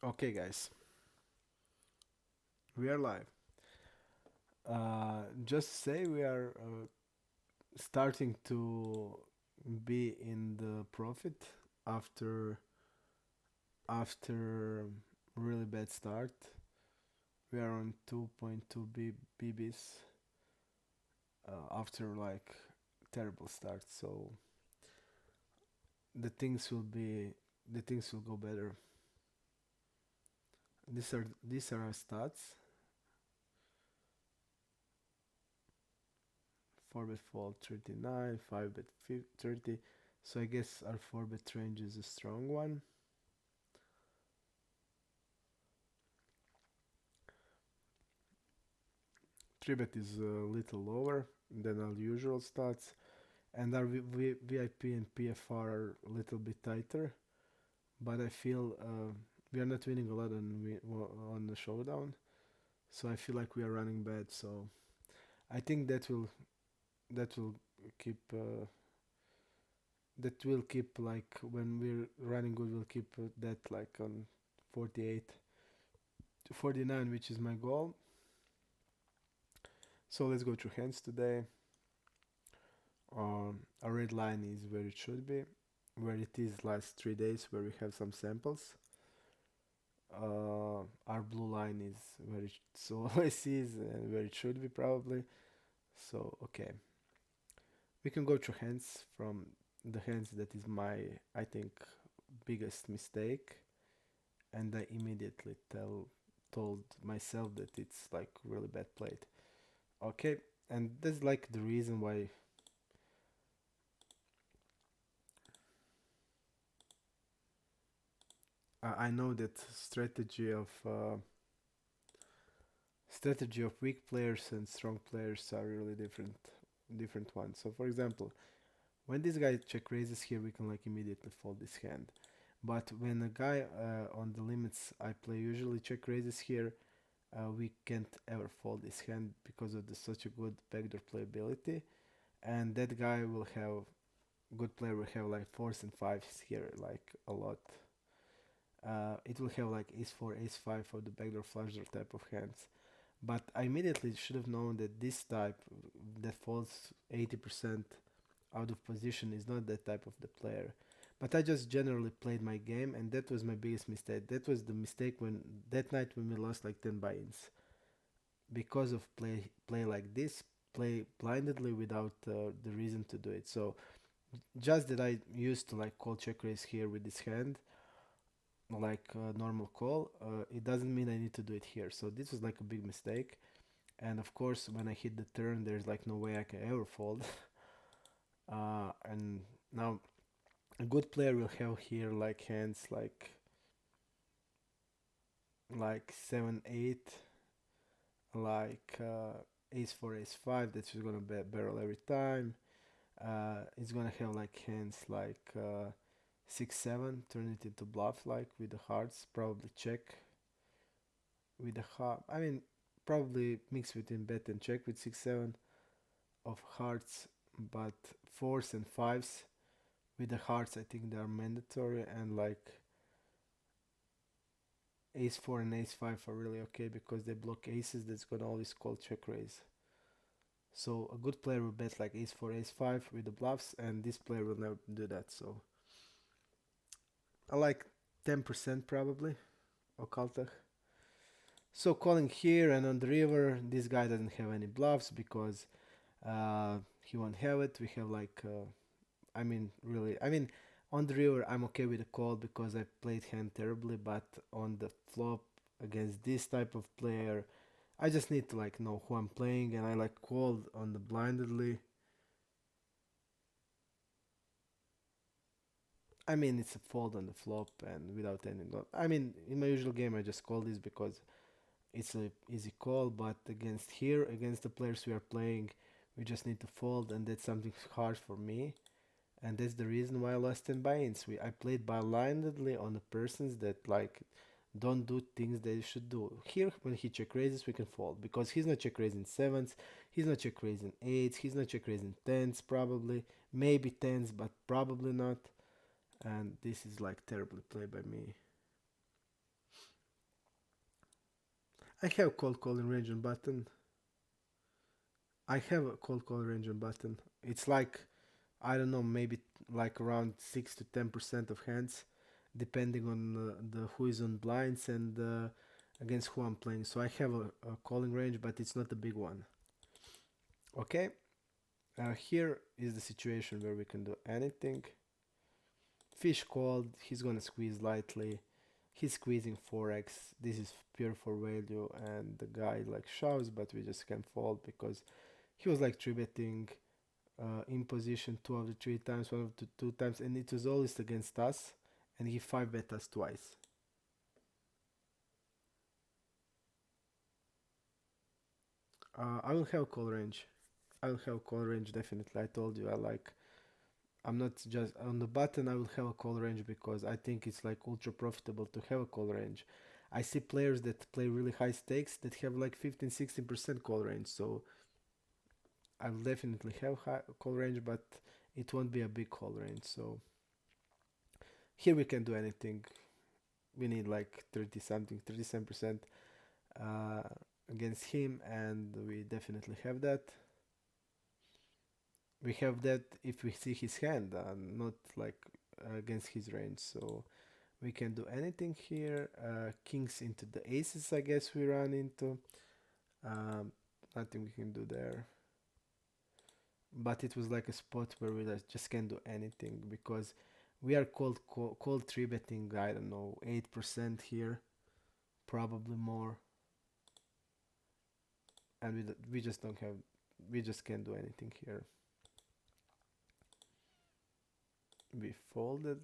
Okay, guys, we are live. Just say we are starting to be in the profit after really bad start. We are on 2.2 BBs after like terrible start. So the things will be the things will go better. These are our stats. 4-bet fold 39, 5-bet 30. So I guess our 4-bet range is a strong one. 3-bet is a little lower than our usual stats, and our VIP and PFR are a little bit tighter. But I feel we are not winning a lot on the showdown, so I feel like we are running bad. So I think that will keep like when we're running good, we'll keep that like on 48 to 49, which is my goal. So let's go through hands today. Our red line is where it should be, where it is last 3 days, where we have some samples. Our blue line is where it always is and where it should be probably. So okay, we can go through hands from the hands that is my, I think, biggest mistake, and I immediately told myself that it's like really bad played. Okay, and that's like the reason why I know that strategy of weak players and strong players are really different ones. So for example, when this guy check raises here, we can like immediately fold this hand. But when a guy on the limits I play usually check raises here, we can't ever fold this hand because of such a good backdoor playability. And that guy will have good player will have like fours and fives here like a lot. It will have like ace four, ace five for the backdoor flush draw type of hands. But I immediately should have known that this type that falls 80% out of position is not that type of the player. But I just generally played my game, and that was my biggest mistake. That was the mistake when that night when we lost like 10 buy-ins because of play like this, play blindedly without the reason to do it. So just that I used to like call check raise here with this hand, like normal call, it doesn't mean I need to do it here. So this was like a big mistake. And of course, when I hit the turn, there's like no way I can ever fold. And now a good player will have here like hands like 7 8, like ace 4 ace 5. That's just gonna barrel every time. It's gonna have like hands like 6 7, turn it into bluff like with the hearts, probably check with the heart. I mean, probably mix between bet and check with 6 7 of hearts, but fours and fives with the hearts I think they are mandatory, and like ace 4 and ace 5 are really okay because they block aces that's gonna always call check raise. So a good player will bet like ace 4 ace 5 with the bluffs, and this player will never do that. So I like 10% probably occultach. So calling here, and on the river this guy doesn't have any bluffs because he won't have it. We have like I mean, really, I mean, on the river, I'm okay with the call because I played hand terribly, but on the flop against this type of player, I just need to like know who I'm playing, and I like called on the blindedly. I mean, it's a fold on the flop and without any. I mean, in my usual game, I just call this because it's a easy call, but against here, against the players we are playing, we just need to fold, and that's something hard for me. And that's the reason why I lost 10 buy-ins. I played blindly on the persons that like don't do things they should do. Here, when he check raises, we can fold because he's not check raising sevens, he's not check raising eights, he's not check raising tens, probably maybe tens, but probably not. And this is like terribly played by me. I have cold calling range on button. I have a cold calling range on button. It's like, I don't know, maybe like around 6 to 10% of hands, depending on the who is on blinds and against who I'm playing. So I have a calling range, but it's not a big one. Okay, here is the situation where we can do anything. Fish called, he's gonna squeeze lightly. He's squeezing 4x. This is pure for value, and the guy like shoves, but we just can't fold because he was like 3 betting in position 2 of the 3 times, 1 of the 2 times, and it was always against us, and he 5 bet us twice. I will have call range. I will have call range definitely. I told you I like. I'm not just on the button. I will have a call range because I think it's like ultra profitable to have a call range. I see players that play really high stakes that have like 15, 16% call range. So I will definitely have high call range, but it won't be a big call range. So here we can do anything. We need like 30 something, 37% uh, against him, and we definitely have that. We have that if we see his hand, not like against his range. So we can do anything here. Kings into the aces, I guess we run into. Um, Nothing we can do there. But it was like a spot where we just can't do anything because we are called 3 betting. I don't know, 8% here, probably more, and we just don't have, we just can't do anything here. We folded.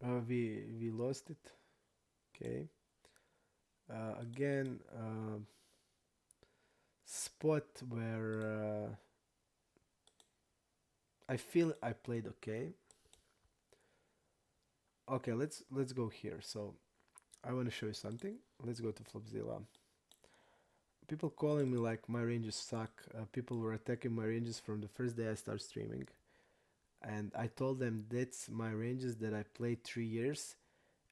We lost it. Okay. Again, spot where I feel I played okay. Okay, let's go here. So I want to show you something. Let's go to Flopzilla. People calling me like my ranges suck. People were attacking my ranges from the first day I started streaming, and I told them that's my ranges that I played 3 years,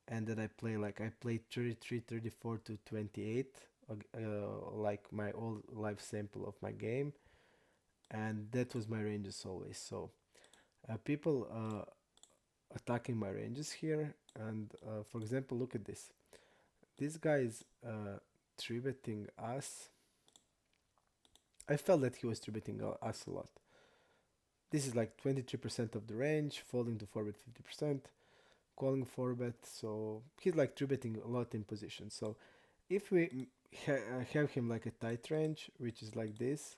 and that I play like I played 33, 34 to 28, like my old life sample of my game, and that was my ranges always. So people attacking my ranges here, and for example, look at this. This guy is 3 betting us. I felt that he was 3 betting us a lot. This is like 23% of the range, folding to 4 bet 50%, calling 4 bet. So he's like 3 betting a lot in position. So if we have him like a tight range, which is like this,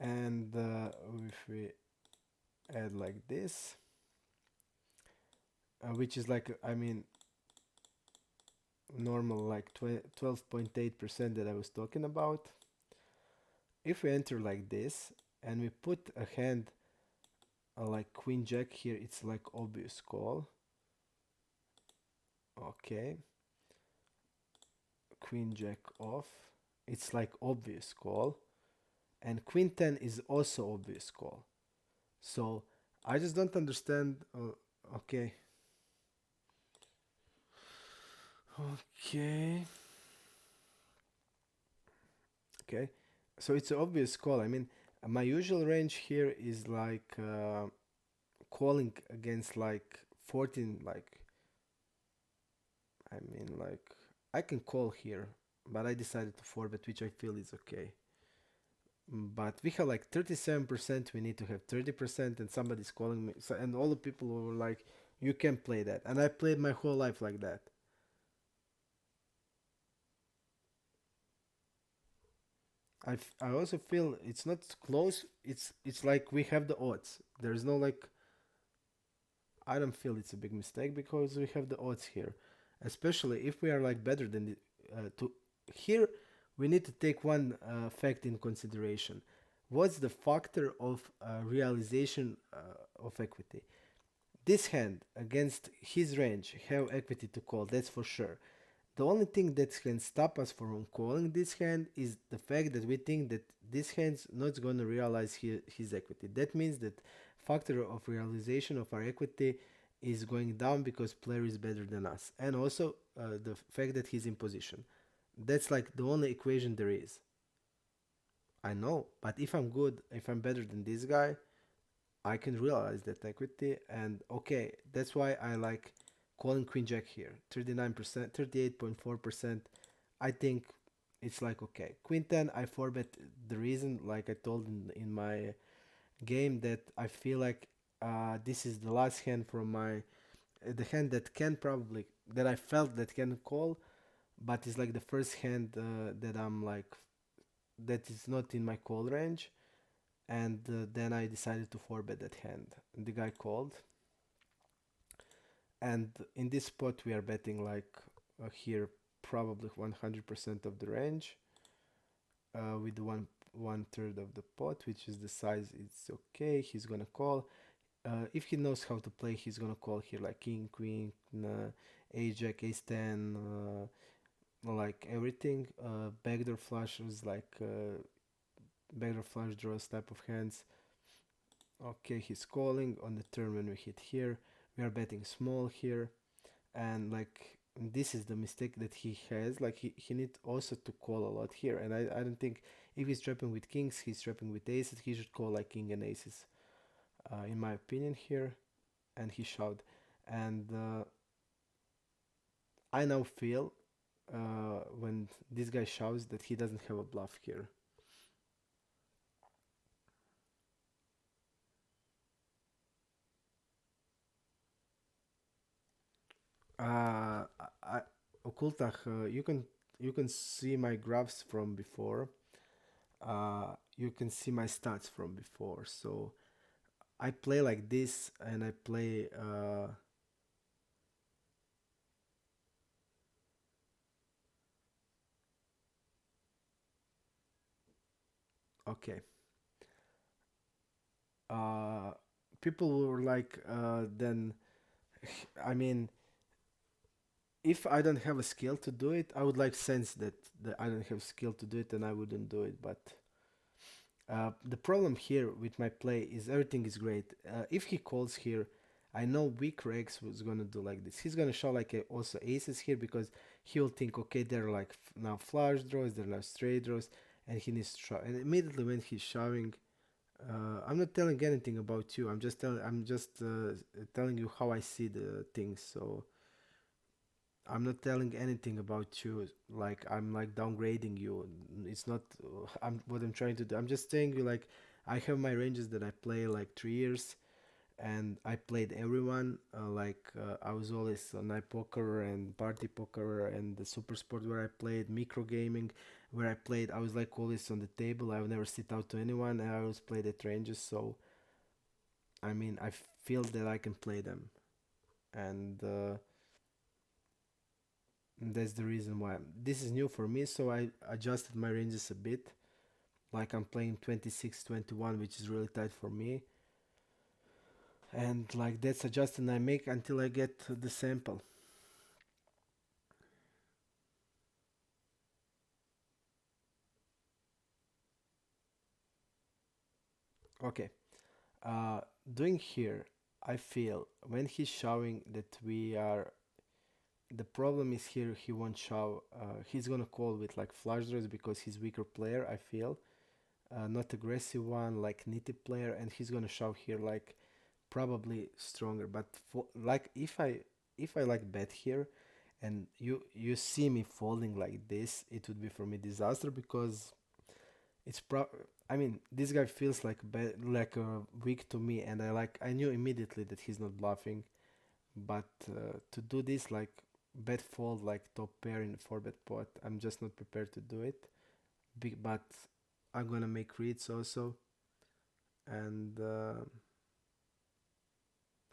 and if we add like this, which is like, I mean, normal like 12.8% that I was talking about. If we enter like this and we put a hand like queen jack here, it's like obvious call. Okay, queen jack off, it's like obvious call, and queen 10 is also obvious call. So I just don't understand. Okay, okay, okay. So it's an obvious call. I mean, my usual range here is like calling against like 14, like, I mean, like, I can call here, but I decided to 4 bet, which I feel is okay. But we have like 37%, we need to have 30%, and somebody's calling me. So, and all the people were like, you can play that. And I played my whole life like that. I also feel it's not close. It's like we have the odds. There's no like, I don't feel it's a big mistake because we have the odds here, especially if we are like better than to here. We need to take one fact in consideration. What's the factor of realization of equity? This hand against his range have equity to call. That's for sure. The only thing that can stop us from calling this hand is the fact that we think that this hand's not going to realize his equity. That means that factor of realization of our equity is going down because player is better than us, and also the fact that he's in position. That's like the only equation there is. I know, but if I'm good, if I'm better than this guy, I can realize that equity. And okay, that's why I like calling queen jack here. 39%, 38.4%. I think it's like okay. Queen 10, I forbet the reason, like I told in my game, that I feel like this is the last hand from my the hand that can probably that I felt that can call, but it's like the first hand that I'm like that is not in my call range, and then I decided to four bet that hand. And the guy called, and in this spot we are betting like here probably 100% of the range with one third of the pot, which is the size. It's okay. He's gonna call. If he knows how to play, he's gonna call here like king, queen, ace jack, ace ten, like everything. Backdoor flushes like backdoor flush draws type of hands. Okay, he's calling on the turn when we hit here. We are betting small here, and like this is the mistake that he has. Like he needs also to call a lot here, and I don't think if he's trapping with kings, he's trapping with aces. He should call like king and aces, in my opinion here. And he shoved, and I now feel when this guy shows that he doesn't have a bluff here. I Okultach, you can see my graphs from before. You can see my stats from before. So I play like this, and I play. Okay. Uh, People were like, then, I mean, if I don't have a skill to do it, I would like sense that I don't have skill to do it, and I wouldn't do it. But the problem here with my play is everything is great. If he calls here, I know weak Rex was gonna do like this. He's gonna show like also aces here because he'll think, okay, they're like now flush draws, they're now straight draws, and he needs to show. And immediately when he's showing, I'm not telling anything about you. I'm just telling you how I see the things. So I'm not telling anything about you. Like I'm like downgrading you. It's not. I'm what I'm trying to do. I'm just saying you like I have my ranges that I play like 3 years, and I played everyone. I was always on night poker and party poker and the super sport where I played micro gaming, where I played. I was like always on the table. I would never sit out to anyone, and I always played at ranges. So I mean, I feel that I can play them, and that's the reason why this is new for me. So I adjusted my ranges a bit. Like I'm playing 26, 21, which is really tight for me, and like that's adjusted I make until I get the sample. Okay. uh Doing here, I feel when he's showing that we are, the problem is here he won't show. He's gonna call with like flush draws because he's weaker player, I feel. Not aggressive one like nitty player, and he's gonna show here like probably stronger. But for like if I like bet here, and you see me folding like this, it would be for me disaster because it's pro. I mean, this guy feels like like weak to me, and I knew immediately that he's not bluffing. But to do this like bet fold like top pair in four bet pot, I'm just not prepared to do it. But I'm gonna make reads also, and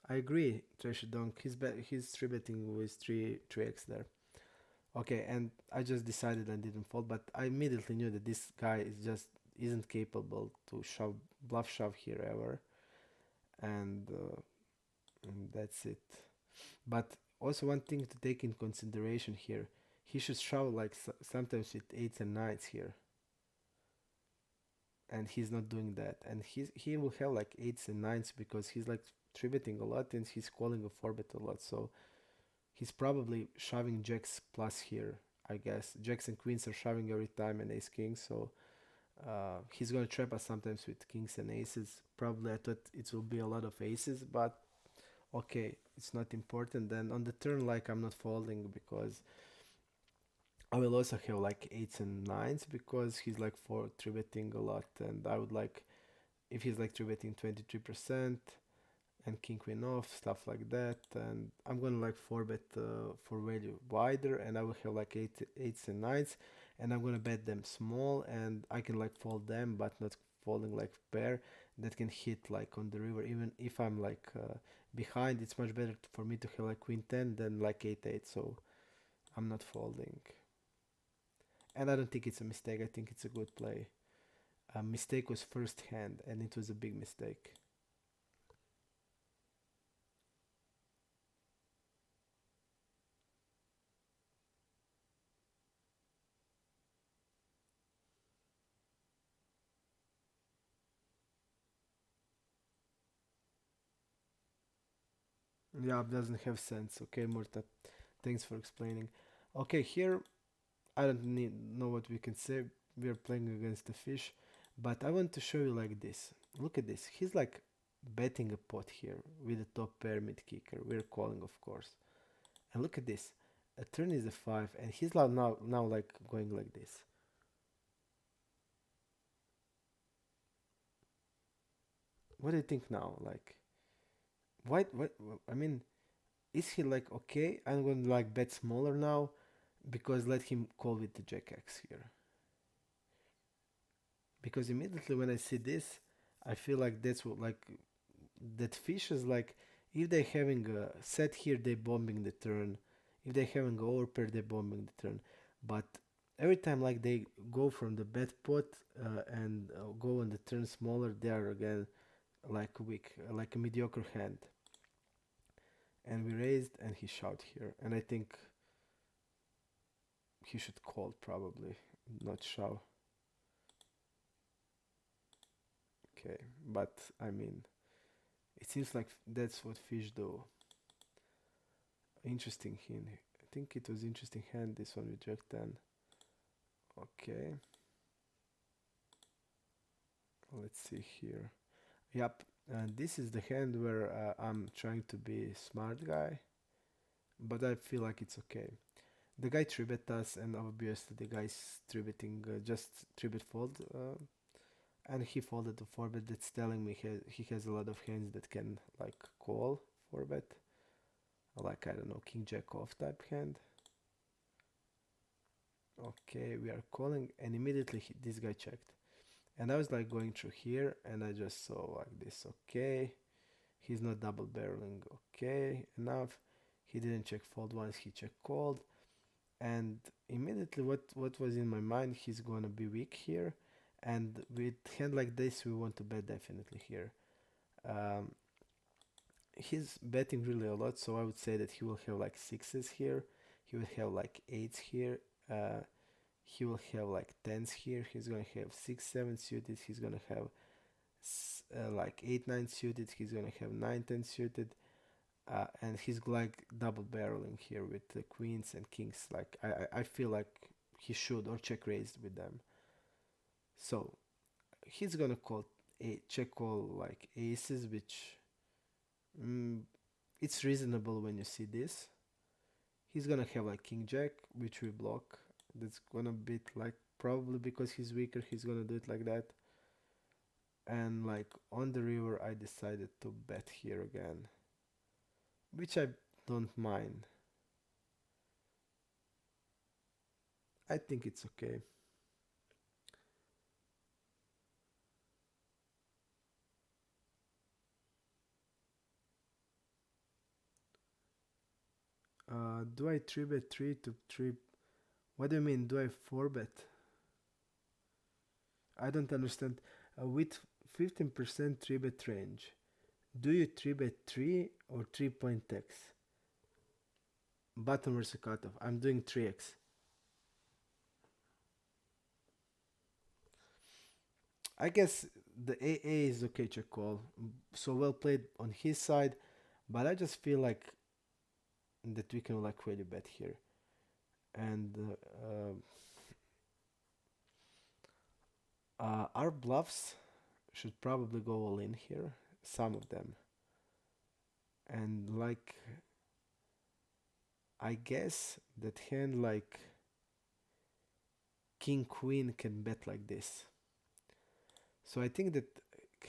I agree. Trash Donk. He's three betting with three x there. Okay, and I just decided I didn't fold, but I immediately knew that this guy is just isn't capable to shove bluff shove here ever, and that's it. But also one thing to take in consideration here, he should shove like sometimes with eights and nines here, and he's not doing that, and he will have like eights and nines because he's like three betting a lot and he's calling a four bet a lot, so he's probably shoving jacks plus here. I guess. Jacks and queens are shoving every time and ace king, so he's gonna trap us sometimes with kings and aces. Probably I thought it will be a lot of aces, but okay, it's not important. Then on the turn, like I'm not folding because I will also have like eights and nines because he's like for three betting a lot, and I would like if he's like three betting 23% and king queen off stuff like that, and I'm gonna like four bet for value wider, and I will have like eights and nines, and I'm gonna bet them small, and I can like fold them but not folding like pair that can hit like on the river. Even if I'm like behind, it's much better for me to have like queen 10 than like 8 8, so I'm not folding. And I don't think it's a mistake, I think it's a good play. A mistake was first hand, and it was a big mistake. Yeah, it doesn't have sense. Okay, Murta, thanks for explaining. Okay, here I don't need know what we can say. We are playing against the fish, but I want to show you like this. Look at this. He's like betting a pot here with a top pair mid kicker. We're calling, of course. And look at this. A turn is a five, and he's now like going like this. What do you think now? Like, what? I mean, is he like okay? I'm going to like bet smaller now because let him call with the jack X here. Because immediately when I see this, I feel like that's what like that fish is like if they having a set here they bombing the turn. If they having a overpair they bombing the turn. But every time like they go from the bet pot and go on the turn smaller, they are again like weak, like a mediocre hand. And we raised and he shot here. And I think he should call probably, not shove. Okay, but I mean, it seems like that's what fish do. Interesting hand. I think it was interesting hand this one with Jack 10. Okay, let's see here. Yep, and this is the hand where I'm trying to be smart guy, but I feel like it's okay. The guy 3-bet us, and obviously the guy's 3-betting just 3-bet fold, and he folded the 4-bet. That's telling me he has a lot of hands that can like call 4-bet, like I don't know, King Jack off type hand. Okay, we are calling, and immediately this guy checked. And I was like going through here, and I just saw like this. Okay, he's not double barreling. Okay, enough. He didn't check fold once, he checked called. And immediately, what was in my mind, he's gonna be weak here. And with hand like this, we want to bet definitely here. Um, he's betting really a lot, so I would say that he will have like sixes here. He will have like eights here. He will have like tens here. He's gonna have 6 7 suited. He's gonna have like 8 9 suited. He's gonna have 9 10 suited. And he's like double barreling here with the queens and kings. Like I feel like he should or check raised with them. So he's gonna call a check call like aces, which mm, it's reasonable when you see this. He's gonna have like king jack, which we block. That's gonna be like probably because he's weaker. He's gonna do it like that. And like on the river, I decided to bet here again, which I don't mind. I think it's okay. Do I 3 bet 3 to 3? What do you mean? Do I 4 bet? I don't understand. With 15% 3 bet range, do you 3 bet 3 or 3.x? Bottom versus cutoff. I'm doing 3x. I guess the AA is okay check call. So well played on his side, but I just feel like that we can like really bet here. And our bluffs should probably go all in here, some of them. And like, I guess that hand like king queen can bet like this. So I think that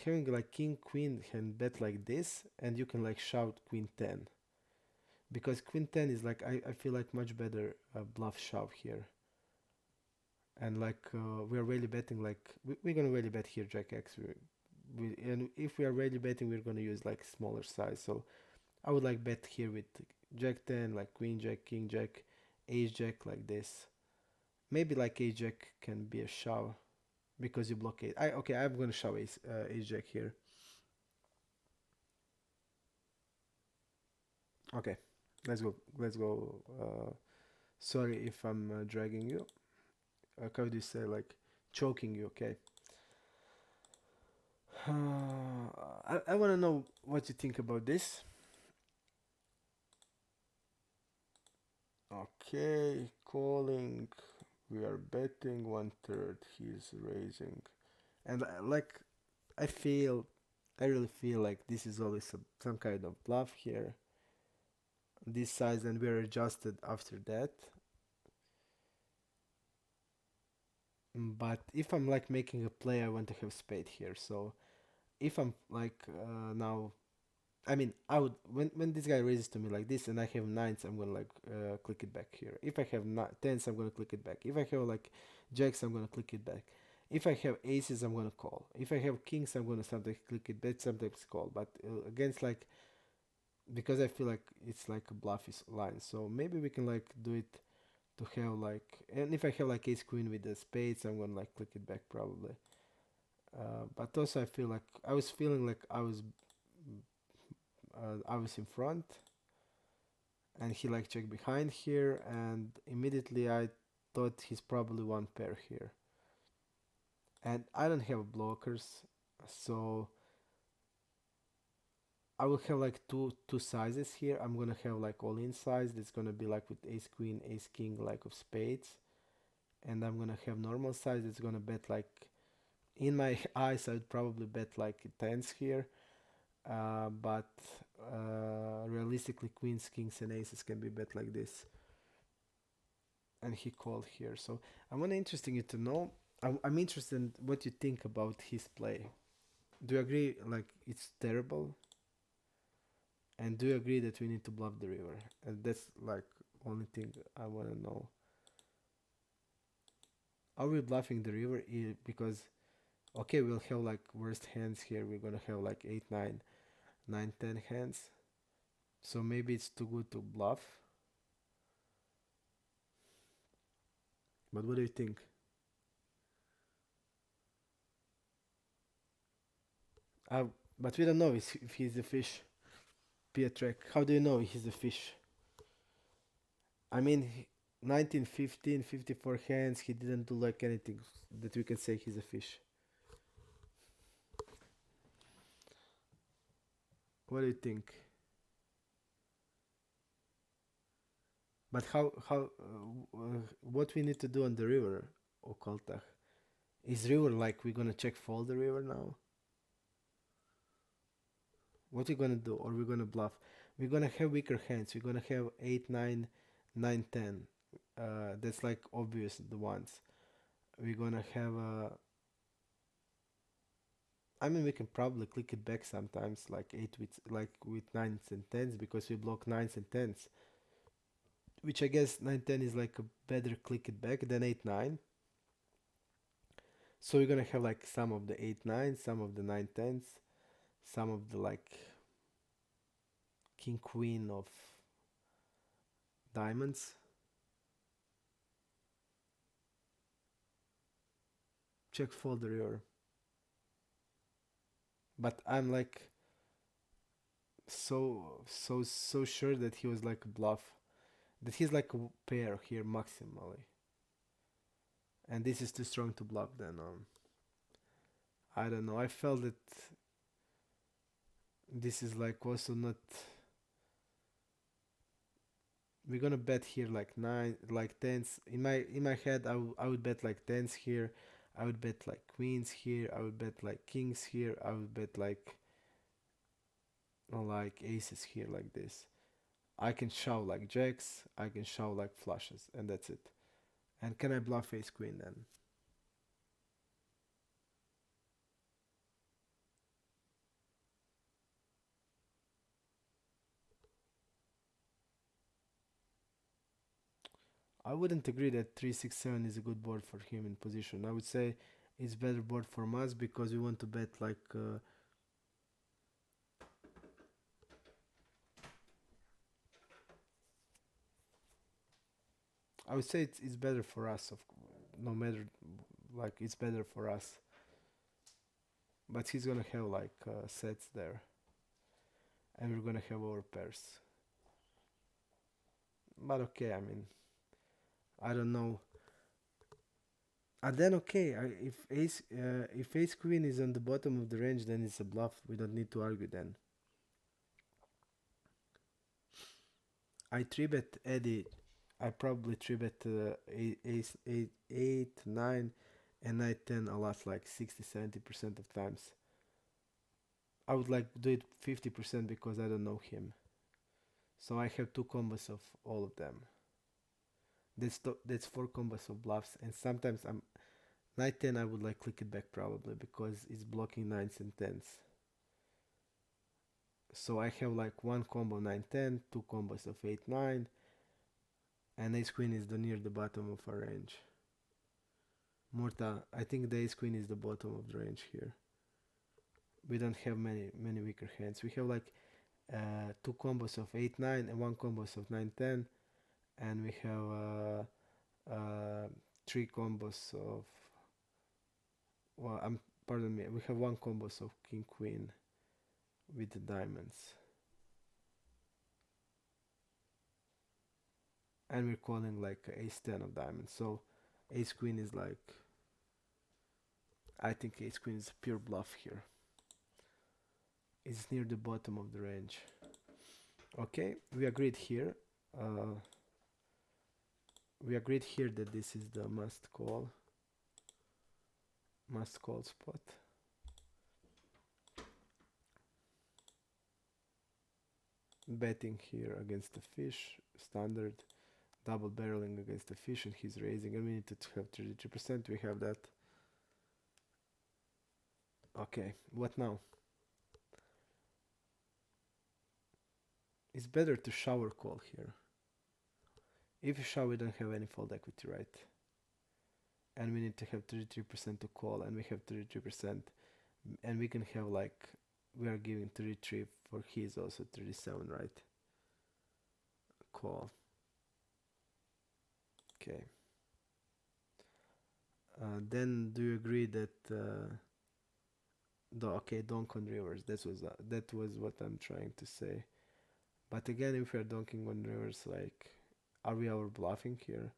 having like king queen can bet like this, and you can like shout queen 10, because queen 10 is like, I feel like much better bluff shove here. And like we're really betting like we're gonna really bet here jack x. And if we are really betting, we're gonna use like smaller size. So I would like bet here with jack 10, like queen jack, king jack, ace jack like this. Maybe like ace jack can be a shove because you blockade. Okay, I'm gonna shove ace jack here. Okay, let's go. Let's go. Sorry if I'm dragging you. How do you say, like choking you? Okay. I want to know what you think about this. Okay, calling. We are betting 1/3. He's raising, and like I feel, I really feel like this is always some kind of bluff here. This size, and we're adjusted after that. But if I'm like making a play, I want to have spade here. So if I'm like now, I mean, I would, when this guy raises to me like this, and I have nines, I'm gonna like click it back here. If I have tens, I'm gonna click it back. If I have like jacks, I'm gonna click it back. If I have aces, I'm gonna call. If I have kings, I'm gonna sometimes click it back, sometimes call. But against like, because I feel like it's like a bluff is line. So maybe we can like do it to have like, and if I have like ace queen with the spades, I'm gonna like click it back probably. But also I feel like I was feeling like I was in front, and he like checked behind here, and immediately I thought he's probably one pair here, and I don't have blockers, so I will have like two sizes here. I'm gonna have like all in size that's gonna be like with ace queen, ace king, like of spades, and I'm gonna have normal size that's gonna bet like, in my eyes I would probably bet like tens here, but realistically queens, kings, and aces can be bet like this. And he called here. So I'm really interested you to know. I'm interested in what you think about his play. Do you agree like it's terrible? And do you agree that we need to bluff the river? And that's like only thing I want to know. Are we bluffing the river? Because okay, we'll have like worst hands here. We're gonna have like 8, 9, 9, 10 hands. So maybe it's too good to bluff. But what do you think? Uh, but we don't know if he's a fish. Pietrek. How do you know he's a fish? I mean, 1915, 54 hands, he didn't do like anything that we can say he's a fish. What do you think? But what we need to do on the river, Okoltach? Is river like we're gonna check fold the river now? What we gonna do? Or we're gonna bluff? We're gonna have weaker hands. We're gonna have 8, 9, 9, 10. That's like obvious, the ones. We're gonna have I mean, we can probably click it back sometimes, like eight with nines and tens, because we block nines and tens, which I guess 9 10 is like a better click it back than 8 9. So we're gonna have like some of the 8 9, some of the 9 10s, some of the like king queen of diamonds. Check fold the river. But I'm like so sure that he was like a bluff, that he's like a pair here maximally, and this is too strong to bluff. Then I don't know. I felt that this is like also not we're gonna bet here like nine, like tens. In my head, I would bet like tens here. I would bet like queens here. I would bet like kings here. I would bet like aces here like this. I can shove like jacks. I can shove like flushes, and that's it. And can I bluff ace queen then? I wouldn't agree that 367 is a good board for him in position. I would say it's better board for us because we want to bet like I would say it's better for us. No matter, like it's better for us. But he's gonna have like sets there, and we're gonna have our pairs. But okay, I mean, I don't know. And then okay, if ace queen is on the bottom of the range, then it's a bluff. We don't need to argue then. I three bet Eddie. I probably three bet ace 8, 9, and knight 10 a lot, like 60-70% of times. I would like do it 50% because I don't know him. So I have two combos of all of them. That's four combos of bluffs, and sometimes I'm knight 10. I would like click it back probably because it's blocking nines and tens. So I have like one combo 9 10, two combos of 8 9, and ace queen is the near the bottom of our range. Morta, I think the ace queen is the bottom of the range here. We don't have many weaker hands. We have like two combos of 8 9 and one combos of 9 10, and we have three combos of, well, pardon me, we have one combos of king queen with the diamonds, and we're calling like ace 10 of diamonds. So ace queen is like, I think ace queen is a pure bluff here. It's near the bottom of the range. Okay, we agreed here. We agreed here that this is the must call spot. Betting here against the fish, standard. Double barreling against the fish, and he's raising, and we need to have 33%. We have that. Okay, what now? It's better to shower call here. If you shove, we don't have any fold equity, right? And we need to have 33% to call, and we have 33%, and we can have like, we are giving 33 for his also 37, right? Call. Okay. Then do you agree that okay, donk on rivers? That was what I'm trying to say. But again, if we're donking on rivers, like, are we over bluffing here?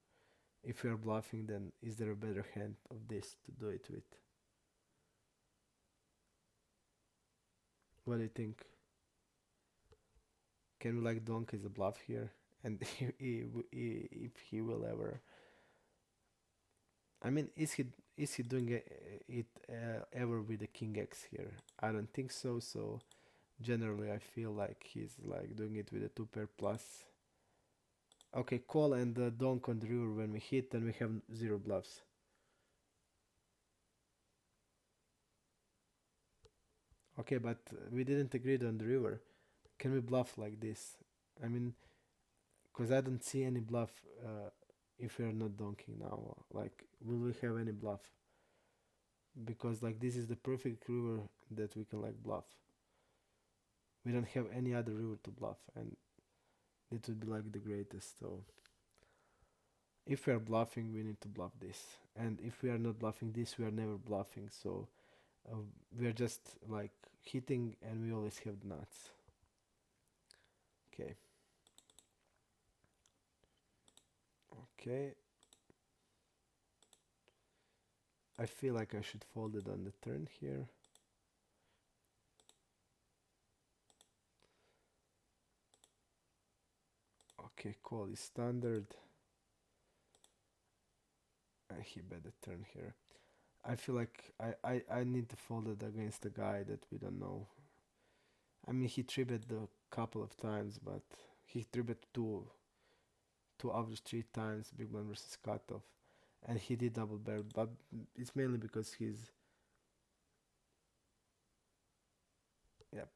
If we are bluffing, then is there a better hand of this to do it with? What do you think? Can we like donk as a bluff here? And if he will ever, I mean, is he doing it ever with the king x here? I don't think so. So generally, I feel like he's like doing it with a two pair plus. Okay, call and donk on the river when we hit, then we have zero bluffs. Okay, but we didn't agree on the river. Can we bluff like this? I mean, because I don't see any bluff if we are not donking now. Like, will we have any bluff? Because like this is the perfect river that we can like bluff. We don't have any other river to bluff, and it would be like the greatest. So if we are bluffing, we need to bluff this, and if we are not bluffing this, we are never bluffing. So uh, we are just like hitting, and we always have the nuts. Okay. Okay. I feel like I should fold it on the turn here. Okay, call is standard. He bet the turn here. I feel like I need to fold it against a guy that we don't know. I mean, he three bet a couple of times, but he three bet two average three times, big blind versus cutoff, and he did double barrel, but it's mainly because he's, yep.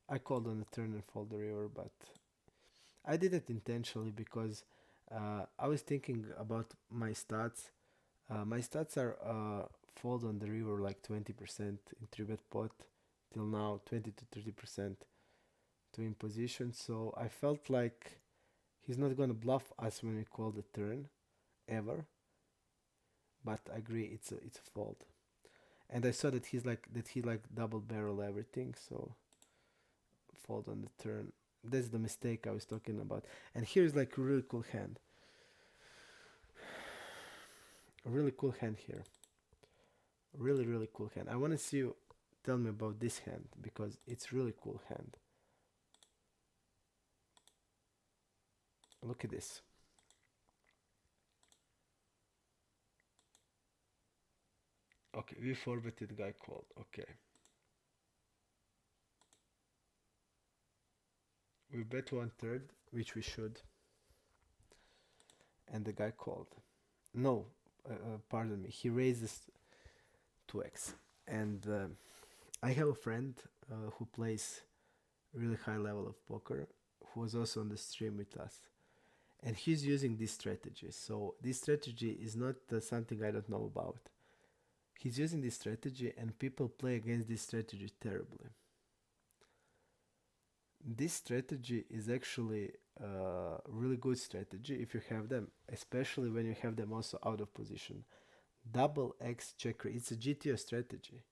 I called on the turn and fold the river, but I did it intentionally because I was thinking about my stats. My stats are fold on the river like 20% in 3-bet pot till now, 20 to 30% to in position. So I felt like he's not gonna bluff us when we call the turn ever. But I agree, it's a fold. And I saw that he like double barrel everything, so fold on the turn. That's the mistake I was talking about. And here's like a really cool hand. A really cool hand here. Really, really cool hand. I want to see you tell me about this hand because it's really cool hand. Look at this. Okay, we forfeited guy called. Okay. We bet 1/3, which we should. And the guy called. No, pardon me. He raises 2x. And I have a friend who plays really high level of poker who was also on the stream with us. And he's using this strategy. So this strategy is not something I don't know about. He's using this strategy and people play against this strategy terribly. This strategy is actually a really good strategy if you have them, especially when you have them also out of position. Double X check raise, it's a GTO strategy.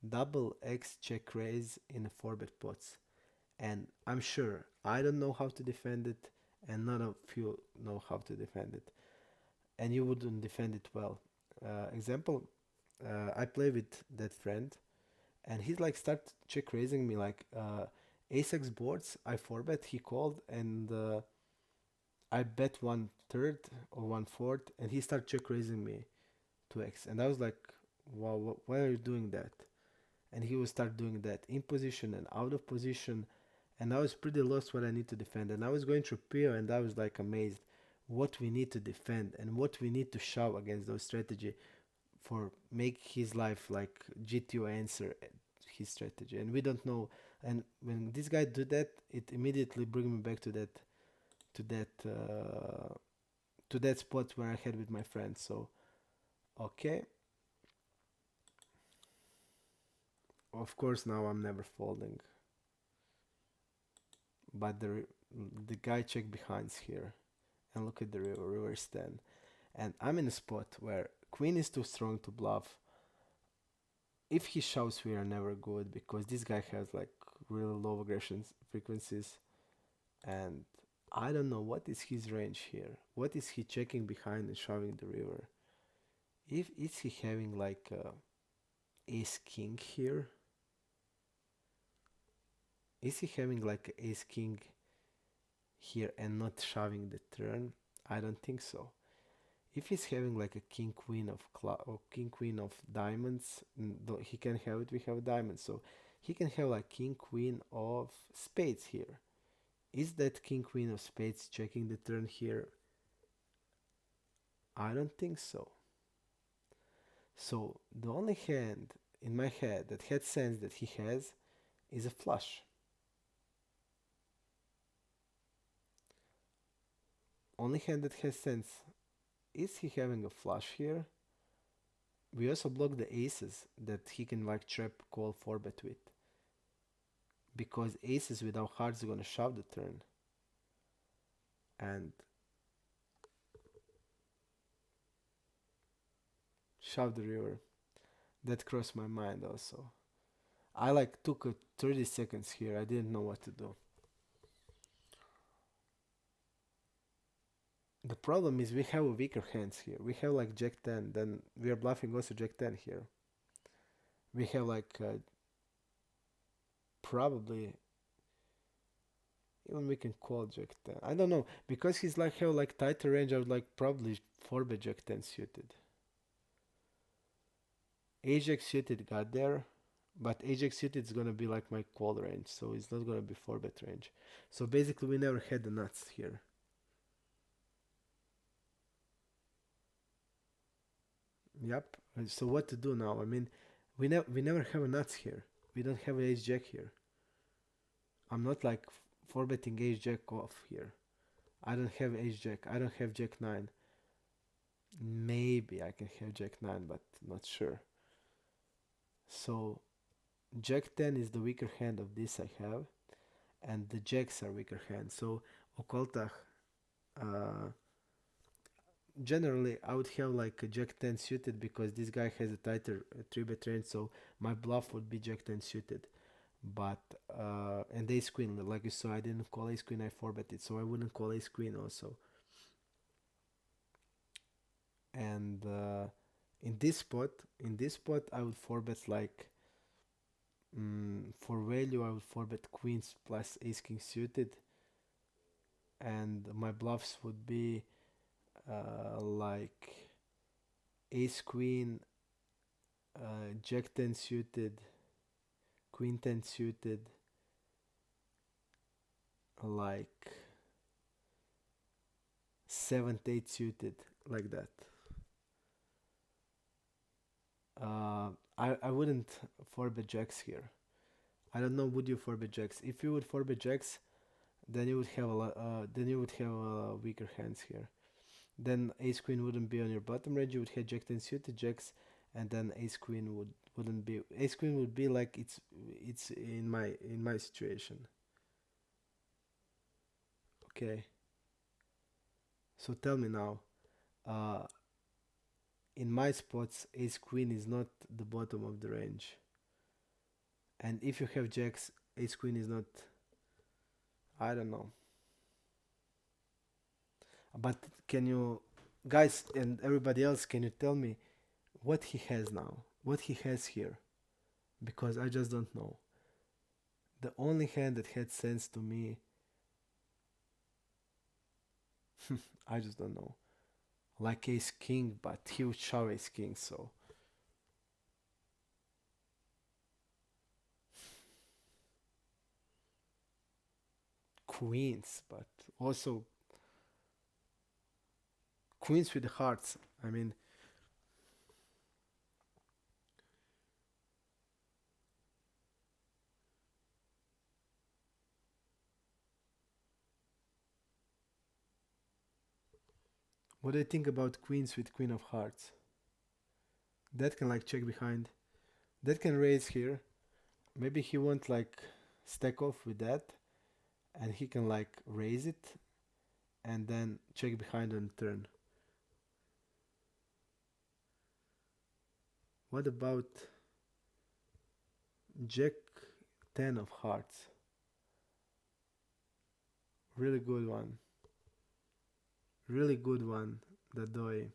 Double X check raise in a 4-bet pots. And I'm sure I don't know how to defend it, and none of you know how to defend it. And you wouldn't defend it well. Example, I play with that friend, and he's like start check raising me like ace-x boards. I 4-bet, he called, and I bet 1/3 or 1/4, and he started check raising me 2x. And I was like, wow, why are you doing that? And he would start doing that in position and out of position, and I was pretty lost what I need to defend. And I was going through PO, and I was like amazed what we need to defend and what we need to shove against those strategy for make his life like GTO answer his strategy. And we don't know. And when this guy did that, it immediately bring me back to to that uh, that spot where I had with my friends. So okay, of course now I'm never folding, but the guy check behinds here, and look at the reverse 10, and I'm in a spot where queen is too strong to bluff. If he shoves, we are never good because this guy has like really low aggression frequencies, and I don't know what is his range here. What is he checking behind and shoving the river? If is he having like ace king here? Is he having like ace king here and not shoving the turn? I don't think so. If he's having like a king queen of or king queen of diamonds, he can have it. We have diamonds, so he can have like king queen of spades here. Is that king queen of spades checking the turn here? I don't think so. So the only hand in my head that had sense that he has is a flush. Only hand that has sense. Is he having a flush here? We also block the aces that he can like trap call 4-bet with. Because aces without hearts are gonna shove the turn. And shove the river. That crossed my mind also. I like took a 30 seconds here. I didn't know what to do. The problem is we have weaker hands here. We have like Jack 10, then we are bluffing also Jack 10 here. We have like probably Even we can call Jack 10. I don't know because he's like have like tighter range. I would like probably 4-bet Jack 10 suited. Ajax suited got there, but Ajax suited is gonna be like my call range, so it's not gonna be 4-bet range. So basically, we never had the nuts here. Yep. So what to do now? I mean, we never have a nuts here. We don't have an ace jack here. I'm not like 4-betting ace jack off here. I don't have ace jack. I don't have jack 9. Maybe I can have jack 9, but not sure. So jack 10 is the weaker hand of this I have, and the jacks are weaker hand. So Okoltach, uh, generally I would have like a jack 10 suited because this guy has a tighter 3-bet range, so my bluff would be jack 10 suited. But and ace queen, like you saw, I didn't call ace queen, I 4-betted, so I wouldn't call ace queen also. And in this spot I would 4-bet like for value I would 4-bet queens plus ace king suited, and my bluffs would be like ace queen, jack 10 suited, queen 10 suited, like 7th 8 suited, like that. I wouldn't 4-bet jacks here. I don't know, would you 4-bet jacks? If you would 4-bet jacks, then you would have a lot. Then you would have weaker hands here. Then ace queen wouldn't be on your bottom range. You would have jack 10 suited jacks, and then ace queen wouldn't be. Ace queen would be like it's in my situation. Okay. So tell me now. Uh, in my spots, ace queen is not the bottom of the range, and if you have jacks, ace queen is not. I don't know. But can you, guys and everybody else, can you tell me what he has now? What he has here? Because I just don't know. The only hand that had sense to me, I just don't know. Like ace king, but he would shove ace king, so queens, but also queens with the hearts. I mean, what do you think about queens with queen of hearts? That can like check behind. That can raise here. Maybe he won't like stack off with that, and he can like raise it and then check behind on turn. What about Jack 10 of hearts? Really good one. Really good one. The Doi.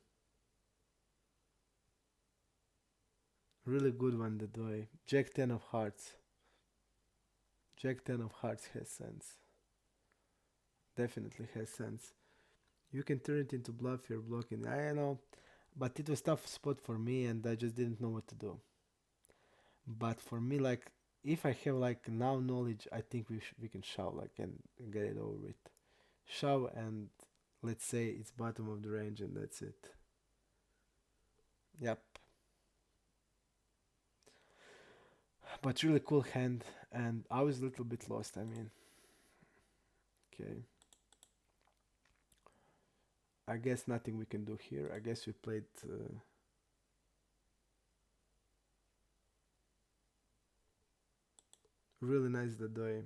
Really good one, the Doi. Jack 10 of hearts. Jack 10 of hearts has sense. Definitely has sense. You can turn it into bluff, you're blocking. I know. But it was tough spot for me and I just didn't know what to do. But for me, like, if I have like now knowledge, I think we can shove like and get it over with. Shove and let's say it's bottom of the range and that's it. Yep. But really cool hand, and I was a little bit lost. I mean, okay. I guess nothing we can do here. I guess we played really nice the day.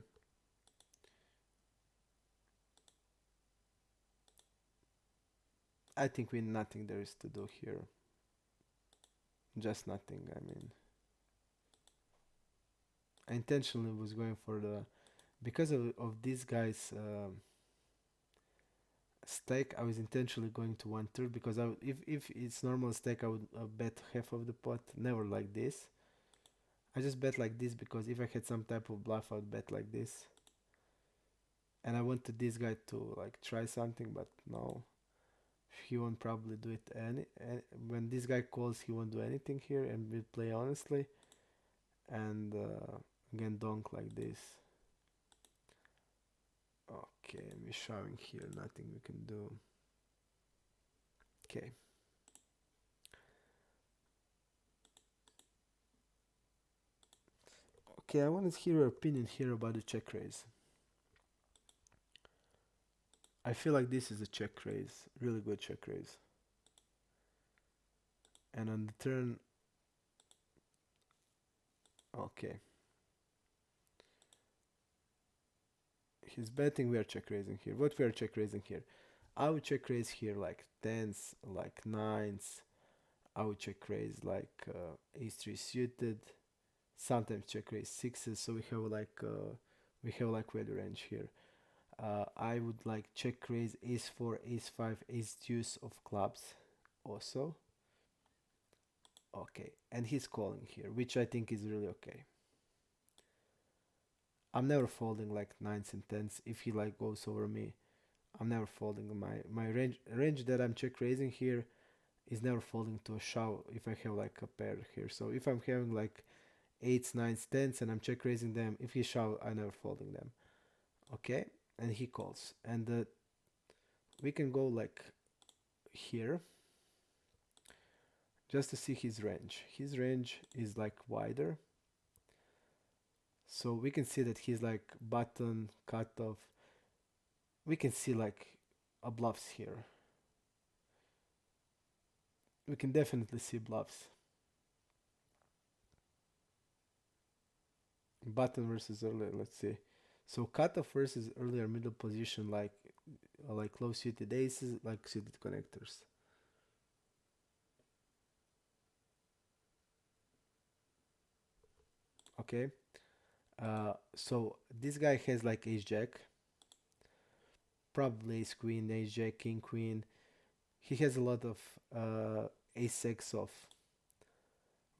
I think we nothing there is to do here. Just nothing. I mean, I intentionally was going for the because of this guy's stake. I was intentionally going to 1/3 because if it's normal stake, I would bet half of the pot. Never like this. I just bet like this because if I had some type of bluff, I would bet like this. And I wanted this guy to like try something, but no, he won't probably do it. Any when this guy calls, he won't do anything here, and will play honestly. And again, donk like this. Okay, we're showing here, nothing we can do. Okay. Okay, I want to hear your opinion here about the check raise. I feel like this is a check raise, really good check raise. And on the turn, okay, he's betting. We are check raising here. What we are check raising here? I would check raise here like tens, like nines. I would check raise like ace three suited. Sometimes check raise sixes. So we have like value range here. I would like check raise ace four, ace five, ace deuce of clubs also. Okay, and he's calling here, which I think is really okay. I'm never folding like nines and tens if he like goes over me. I'm never folding. My range that I'm check raising here is never folding to a shove if I have like a pair here. So if I'm having like eights, nines, tens, and I'm check raising them, if he shove, I never folding them. Okay, and he calls, and we can go like here just to see his range. His range is like wider, so we can see that he's like button cutoff. We can see like a bluffs here. We can definitely see bluffs. Button versus earlier, let's see. So cutoff versus earlier middle position, like low suited aces, like suited connectors. Okay. So this guy has like ace jack, probably ace queen, ace jack, king queen. He has a lot of ace six off.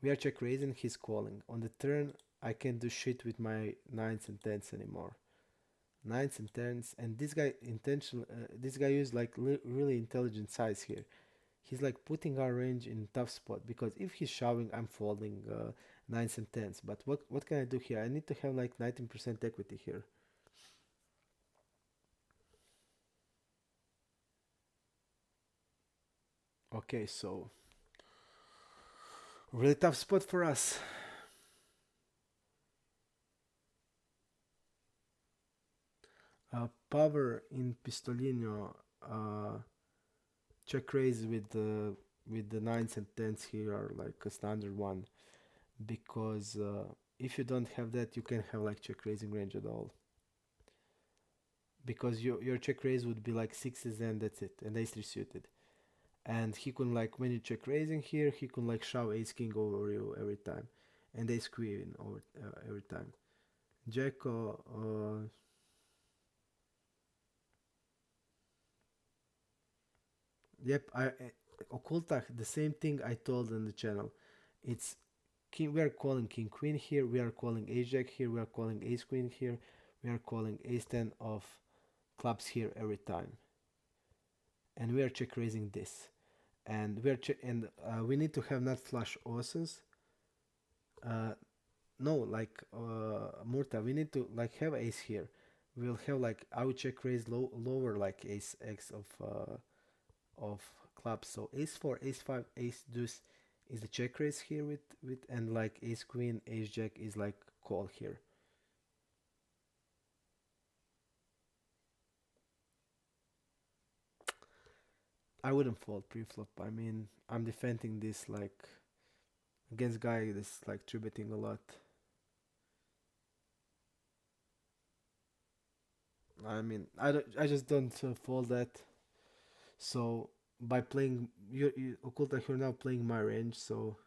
We are check raising, he's calling. On the turn, I can't do shit with my nines and tens anymore. Nines and tens, and this guy intentional. This guy used like really intelligent size here. He's like putting our range in tough spot because if he's shoving, I'm folding nines and tens. But what can I do here? I need to have like 19% equity here. Okay, so really tough spot for us. Power in Pistolino. Check raise with the nines and tens here are like a standard one because if you don't have that, you can't have like check raising range at all. Because your check raise would be like sixes and that's it, and ace three suited. And he can like when you check raising here, he can like shove ace king over you every time, and ace queen over every time. Jacko, yep, Occulta, the same thing I told on the channel. It's king. We are calling king queen here. We are calling ace jack here. We are calling ace queen here. We are calling ace ten of clubs here every time, and we are check raising this. And we need to have not flush aces. Uh, no, like Murta, we need to like have ace here. We'll have like I would check raise lower like ace x of clubs. So ace four, ace five, ace deuce is the check raise here with and like ace queen, ace jack is like call here. I wouldn't fold pre-flop. I mean, I'm defending this like against guy that's like three betting a lot. I mean, I just don't fold that. So by playing you Occulta, you're now playing my range. So,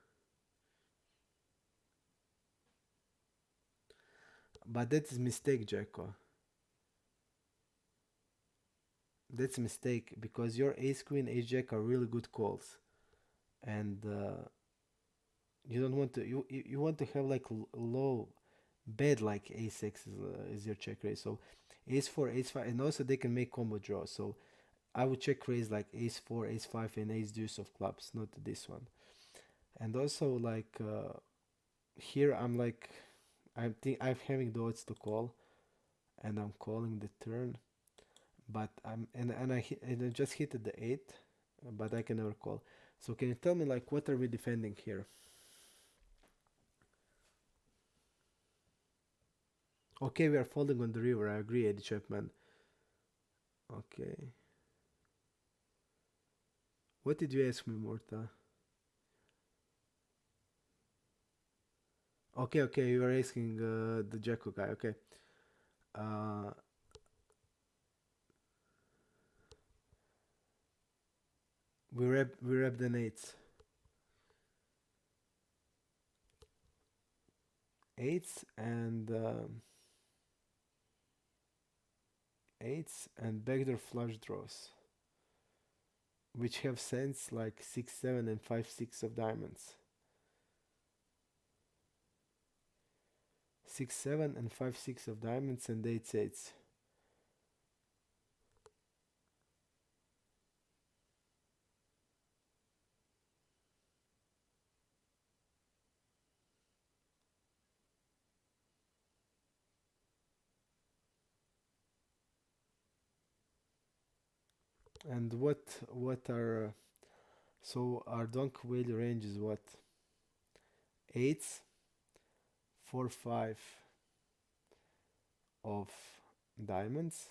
but that is mistake, Jacko. That's a mistake because your ace queen, ace jack are really good calls, and you don't want to. You want to have like low bad like ace x is your check raise. So Ace four, ace five, and also they can make combo draws. So I would check raise like ace four, ace five, and ace deuce of clubs, not this one. And also like here I'm having the odds to call, and I'm calling the turn, but and I just hit the eight, but I can never call. So can you tell me like what are we defending here? Okay, we are folding on the river. I agree, Eddie Chapman. Okay. What did you ask me, Morta? Okay, okay, you are asking the Jacko guy. Okay. Uh, we rep the eights, eights and backdoor flush draws, which have sense like 6 7 and 5 6 of diamonds. 6 7 and 5 6 of diamonds and eights eights. And what are so our donk value range is what? Eights, 4 5 of diamonds,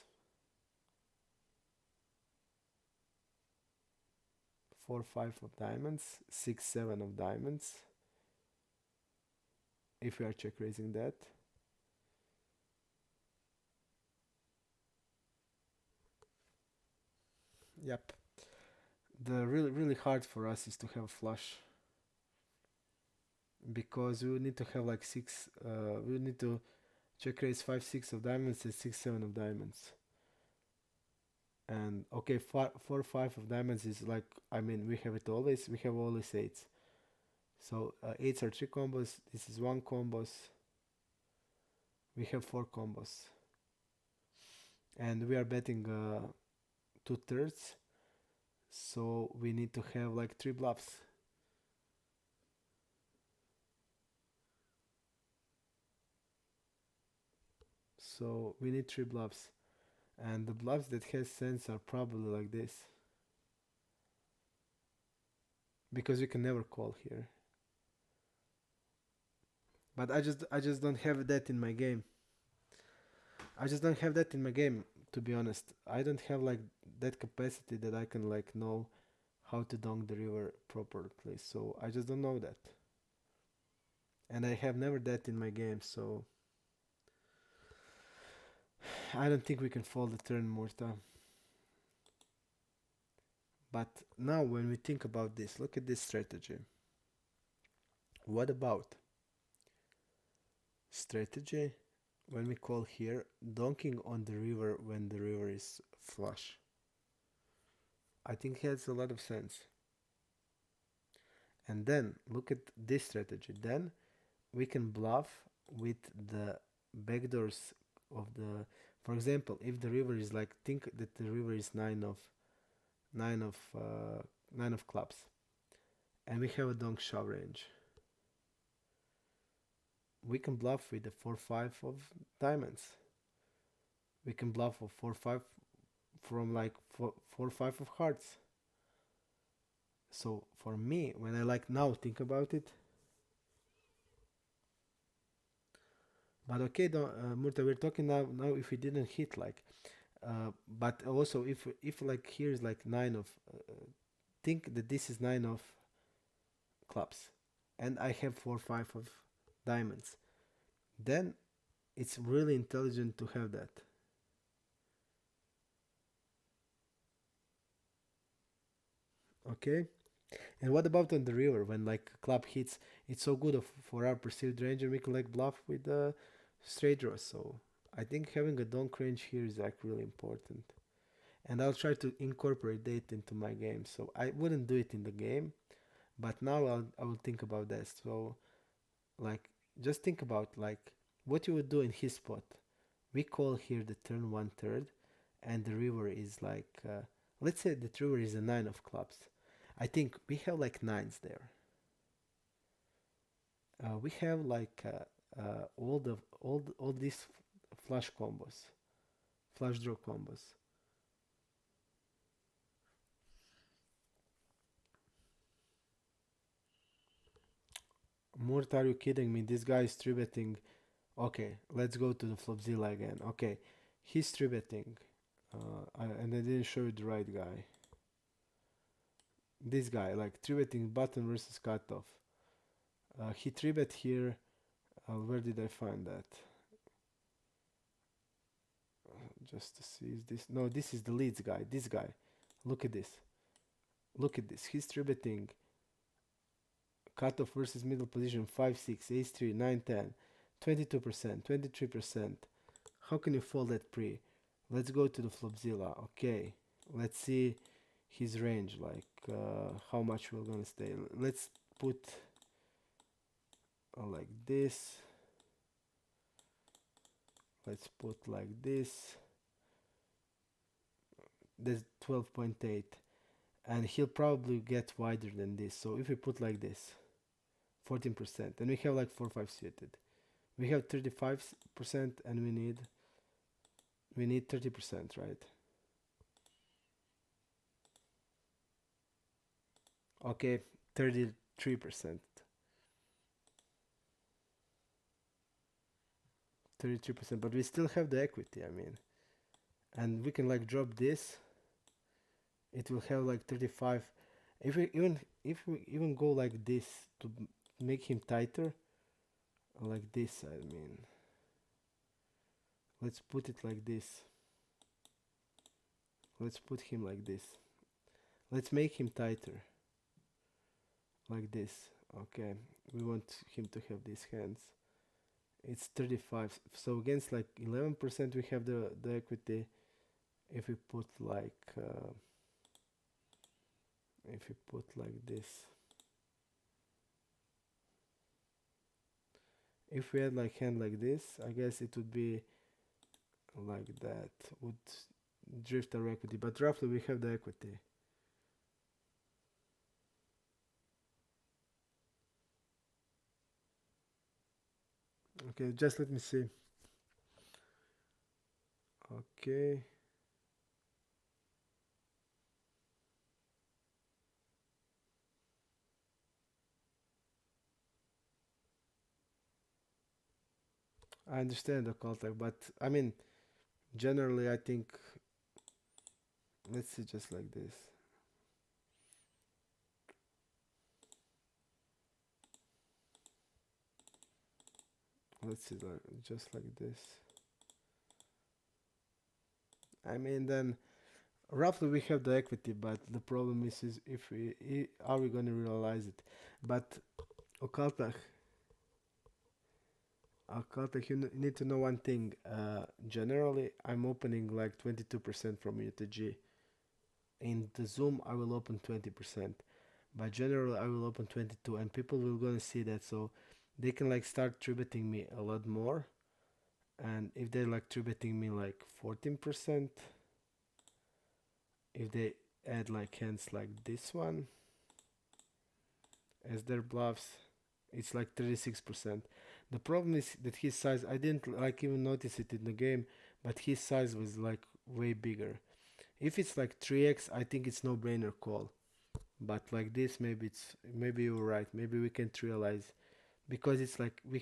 4 5 of diamonds, 6 7 of diamonds. If we are check raising that, yep. The really hard for us is to have flush because we would need to have like six. We would need to check raise 5 6 of diamonds and 6 7 of diamonds. And okay, 4 5 of diamonds is like, I mean, we have it always. We have always eights. So eights are three combos. This is one combos. We have four combos, and we are betting 2/3. So we need to have like three bluffs. So we need three bluffs, and the bluffs that has sense are probably like this because we can never call here. But I just don't have that in my game. I just don't have that in my game, to be honest. I don't have like that capacity that I can like know how to dunk the river properly. So I just don't know that. And I have never that in my game, so I don't think we can fold the turn more time. But now when we think about this, look at this strategy. What about strategy when we call here donking on the river when the river is flush? I think it has a lot of sense. And then look at this strategy. Then we can bluff with the backdoors of the. For example, if the river is like, think that the river is nine of uh, nine of clubs, and we have a donk shove range. We can bluff with the 4 5 of diamonds. We can bluff with 4 5 from like 4 5 of hearts. So for me, when I like now think about it, but okay, Murta, we're talking now if we didn't hit like, but also if like here's like nine of, think that this is nine of clubs, and I have 4 5 of diamonds, then it's really intelligent to have that. Okay. And what about on the river when like club hits? It's so good for our perceived range, and we can like bluff with the straight draw. So I think having a donk range here is like really important, and I'll try to incorporate that into my game. So I wouldn't do it in the game, but now I will think about that. So like just think about like what you would do in his spot We call here the turn 1/3, and the river is like, let's say the river is a 9 of clubs. I think we have like nines there. We have like all these flush combos, flush draw combos. Mort, are you kidding me? This guy is three betting. Okay, let's go to the Flopzilla again. Okay, he's three betting, and I didn't show you the right guy. This guy, like three betting button versus cutoff. He three bet here. Where did I find that? Just to see, is this? No, this is the leads guy. This guy. Look at this. Look at this. He's three betting cutoff versus middle position 5 6 ace 3 9 10 22%, 23%. How can you fold that pre? Let's go to the Flopzilla. Okay, let's see his range, like how much we're gonna stay. Let's put like this. Let's put like this. There's 12.8, and he'll probably get wider than this. So if we put like this, 14%, and we have like 4 5 suited. We have 35%, and we need 30%, right? Okay, 33%. 33%, but we still have the equity, I mean. And we can like drop this. It will have like 35. If we even go like this to make him tighter, like this, I mean. Let's put it like this. Let's put him like this. Let's make him tighter. Like this. Okay. We want him to have these hands. It's 35. So against like 11% we have the equity. If we put like this. If we had like hand like this, I guess it would be like that. Would drift our equity, but roughly we have the equity. Okay, just let me see. Okay. I understand the contact, but I mean, generally, I think, let's see, just like this. Let's see, like, just like this. I mean, then roughly we have the equity, but the problem is if are we going to realize it? But Okaltach, you need to know one thing. Generally, I'm opening like 22% from UTG. In the Zoom, I will open 20%, but generally, I will open 22, and people will gonna see that, so they can like start tributing me a lot more. And if they like tributing me like 14%, if they add like hands like this one as their bluffs, it's like 36%. The problem is that his size, I didn't like even notice it in the game, but his size was like way bigger. If it's like 3x, I think it's no brainer call. But like this, maybe you're right. Maybe we can't realize because it's like we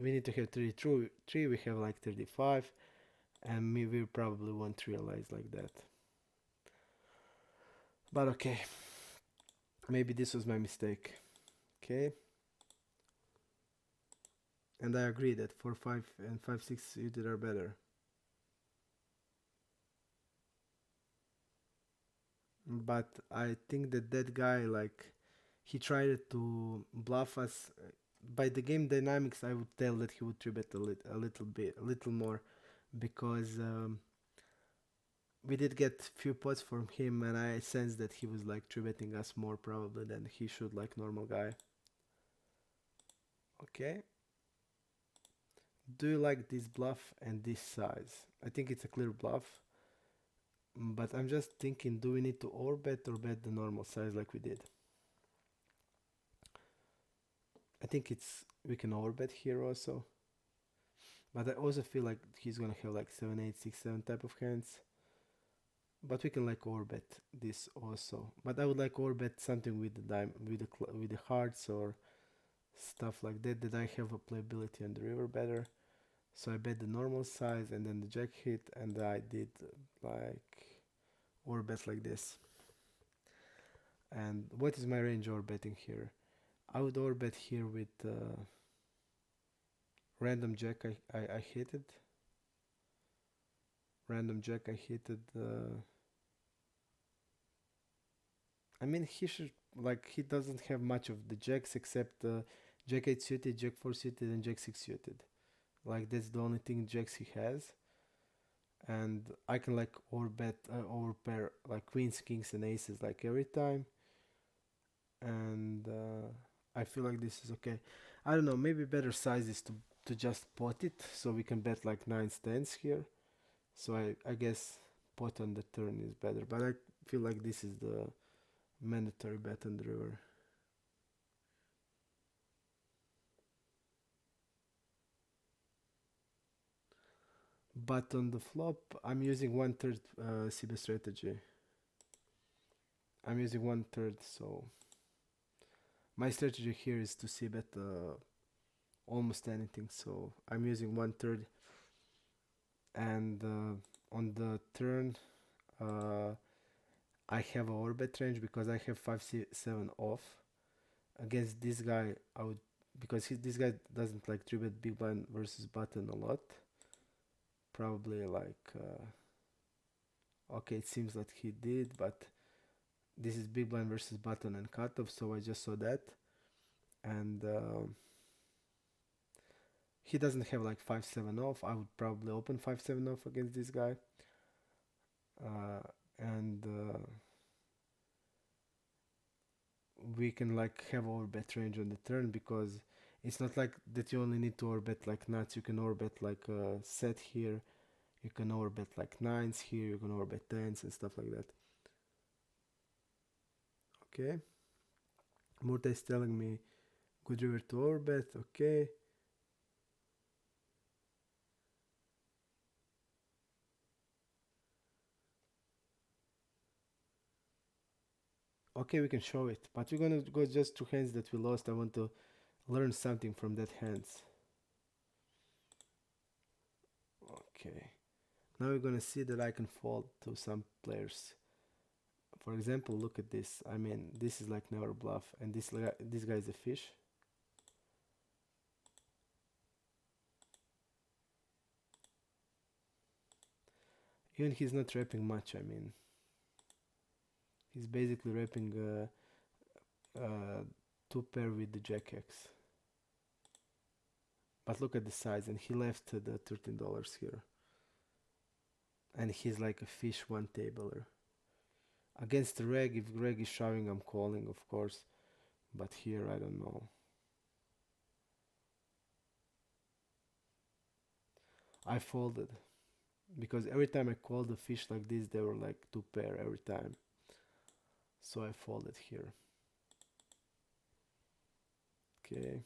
need to have 33, we have like 35, and maybe we probably won't realize like that. But okay, maybe this was my mistake. Okay, and I agree that 4 5 and 5 6 you did are better. But I think that guy, like, he tried to bluff us. By the game dynamics, I would tell that he would three bet a little bit, a little more, because we did get few pots from him, and I sensed that he was like three betting us more probably than he should, like normal guy. Okay, Do you like this bluff and this size? I think it's a clear bluff, but I'm just thinking, do we need to overbet or bet the normal size like we did? I think it's we can overbet here also, but I also feel like he's gonna have like 7, 8, 6, 7 type of hands. But we can like overbet this also. But I would like overbet something with the with the hearts or stuff like that that I have a playability on the river better. So I bet the normal size and then the jack hit and I did like overbet like this. And what is my range overbetting here? I would overbet here with random jack. I hit it. Random jack I hit it. I mean, he should like he doesn't have much of the jacks except jack 8 suited, jack 4 suited, and jack 6 suited. Like that's the only thing jacks he has, and I can like overpair like queens, kings, and aces like every time, and I feel like this is okay. I don't know, maybe better size is to just pot it so we can bet like nines, tens here. So I guess pot on the turn is better, but I feel like this is the mandatory bet on the river. But on the flop, I'm using one third CB strategy. I'm using one third, so my strategy here is to see bet almost anything. So I'm using one third, and on the turn, uh, I have a orbit range because I have 5 7 off. Against this guy, I would because this guy doesn't like three bet big blind versus button a lot. Probably like okay, it seems like he did, but this is big blind versus button and cutoff, so I just saw that, and he doesn't have like 5 7 off. I would probably open 5 7 off against this guy, uh, and we can like have our bet range on the turn because it's not like that you only need to overbet like nuts. You can overbet like a set here. You can overbet like nines here. You can overbet tens and stuff like that. Okay. Murta is telling me good river to overbet. Okay. Okay, we can show it, but we're gonna go just two hands that we lost. I want to learn something from that hands. Okay. Now we're gonna see that I can fold to some players. For example, look at this. I mean, this is like never bluff, and this guy is a fish. Even he's not rapping much. I mean, he's basically rapping two pair with the jack X. But look at the size, and he left the $13 here, and he's like a fish one tabler. Against the reg, if reg is shoving, I'm calling, of course. But here, I don't know. I folded because every time I called the fish like this, they were like two pair every time. So I folded here. Okay.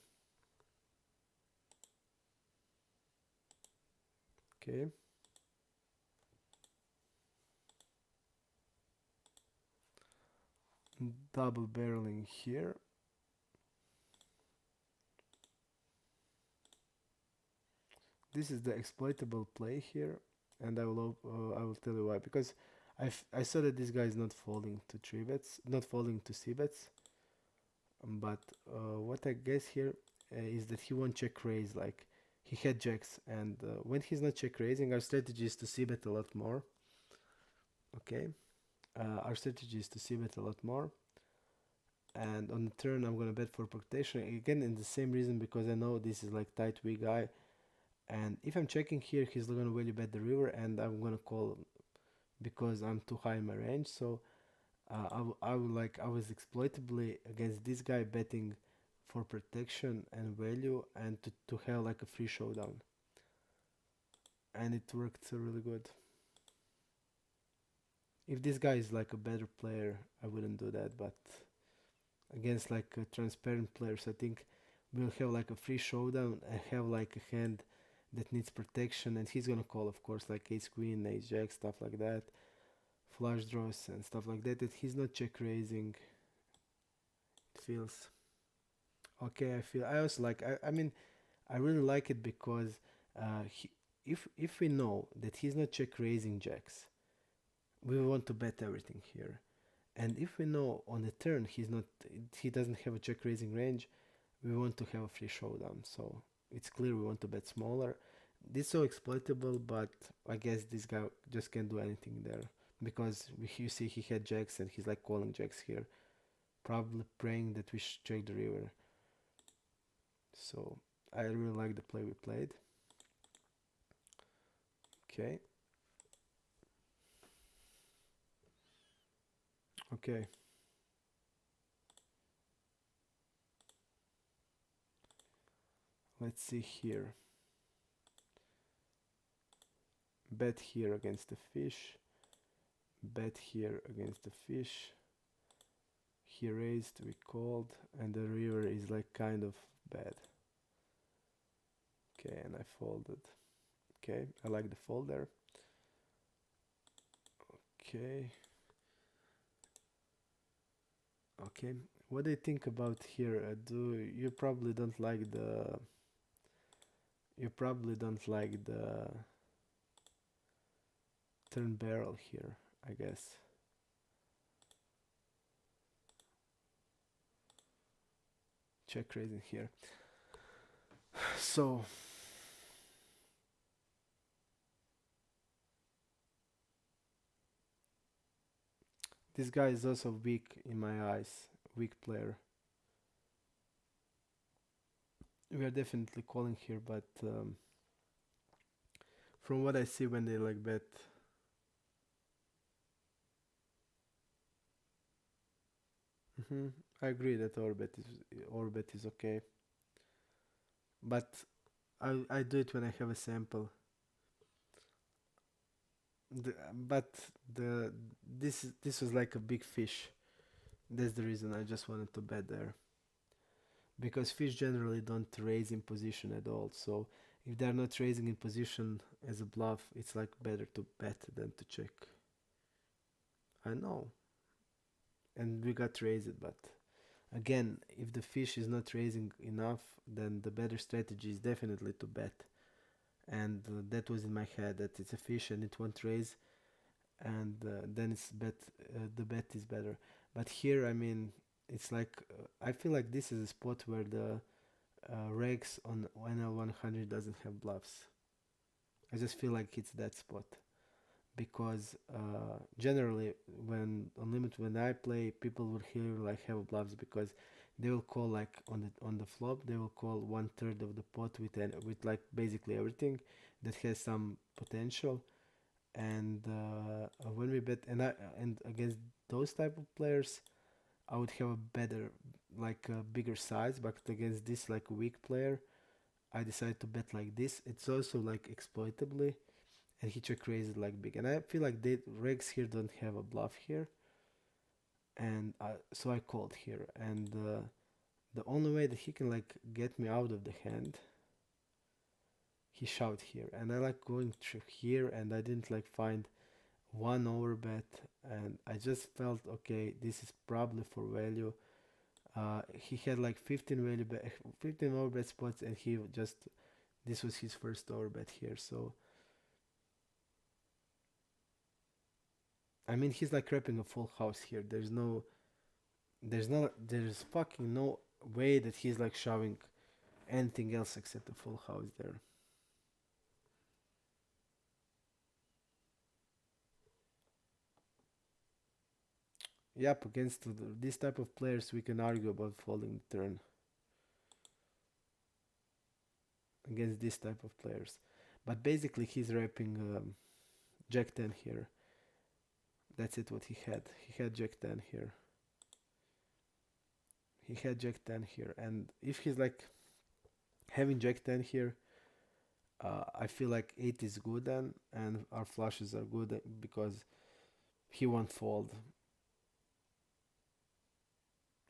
Okay. Double barreling here. This is the exploitable play here, and I will tell you why. Because I saw that this guy is not folding to three bets, not folding to c bets. But what I guess here is that he won't check raise. Like he had jacks, and when he's not check raising, our strategy is to c bet a lot more. Okay, our strategy is to c bet a lot more. And on the turn, I'm gonna bet for protection again, in the same reason because I know this is like tight weak guy. And if I'm checking here, he's gonna value bet the river, and I'm gonna call because I'm too high in my range. So I was exploitably against this guy betting for protection and value, and to have like a free showdown. and it worked really good. If this guy is like a better player, I wouldn't do that, but against like transparent players, I think we'll have like a free showdown and have like a hand that needs protection, and he's gonna call, of course, like ace queen, ace jack, stuff like that, flush draws and stuff like that. That he's not check raising. It feels okay. I also like. I mean, I really like it because he, if we know that he's not check raising jacks, we want to bet everything here. And if we know on the turn he doesn't have a check raising range, we want to have a free showdown. So it's clear we want to bet smaller. This is so exploitable, but I guess this guy just can't do anything there because you see he had jacks and he's like calling jacks here, probably praying that we should check the river. So I really like the play we played. Okay, okay. Let's see here. Bet here against the fish. Bet here against the fish. He raised, we called, and the river is like kind of bad. Okay, and I folded. Okay, I like the fold there. Okay, okay. What do you think about here? Do you probably don't like the you probably don't like the turn barrel here, I guess. Check raising here. So this guy is also weak in my eyes, weak player. We are definitely calling here, but from what I see when they like bet, I agree that orbit is okay, but I do it when I have a sample. But the this was like a big fish. That's the reason I just wanted to bet there because fish generally don't raise in position at all. So if they're not raising in position as a bluff, it's like better to bet than to check. I know, and we got raised, but again, if the fish is not raising enough, then the better strategy is definitely to bet. And that was in my head that it's a fish and it won't raise, and then it's bet. The bet is better. But here, I mean, it's like I feel like this is a spot where the regs on NL100 doesn't have bluffs. I just feel like it's that spot because generally when I play, people will hear like have bluffs because they will call like on the flop they will call one third of the pot with like basically everything that has some potential. And when we bet and against those type of players, I would have a better like a bigger size, but against this like weak player, I decided to bet like this. It's also like exploitably, and he check raised like big. And I feel like the regs here don't have a bluff here, and so I called here. And the only way that he can like get me out of the hand, he shoved here, and I like going through here, and I didn't like find one overbet, and I just felt okay. This is probably for value. He had like 15 overbet spots, and he just this was his first overbet here. So I mean, he's like wrapping a full house here. There's fucking no way that he's like shoving anything else except a full house there. Yep, against this type of players, we can argue about folding the turn against this type of players. But basically, he's wrapping Jack 10 here. That's it. What he had. He had Jack 10 here. He had Jack 10 here, and if he's like having Jack 10 here, I feel like 8 is good then, and our flushes are good because he won't fold.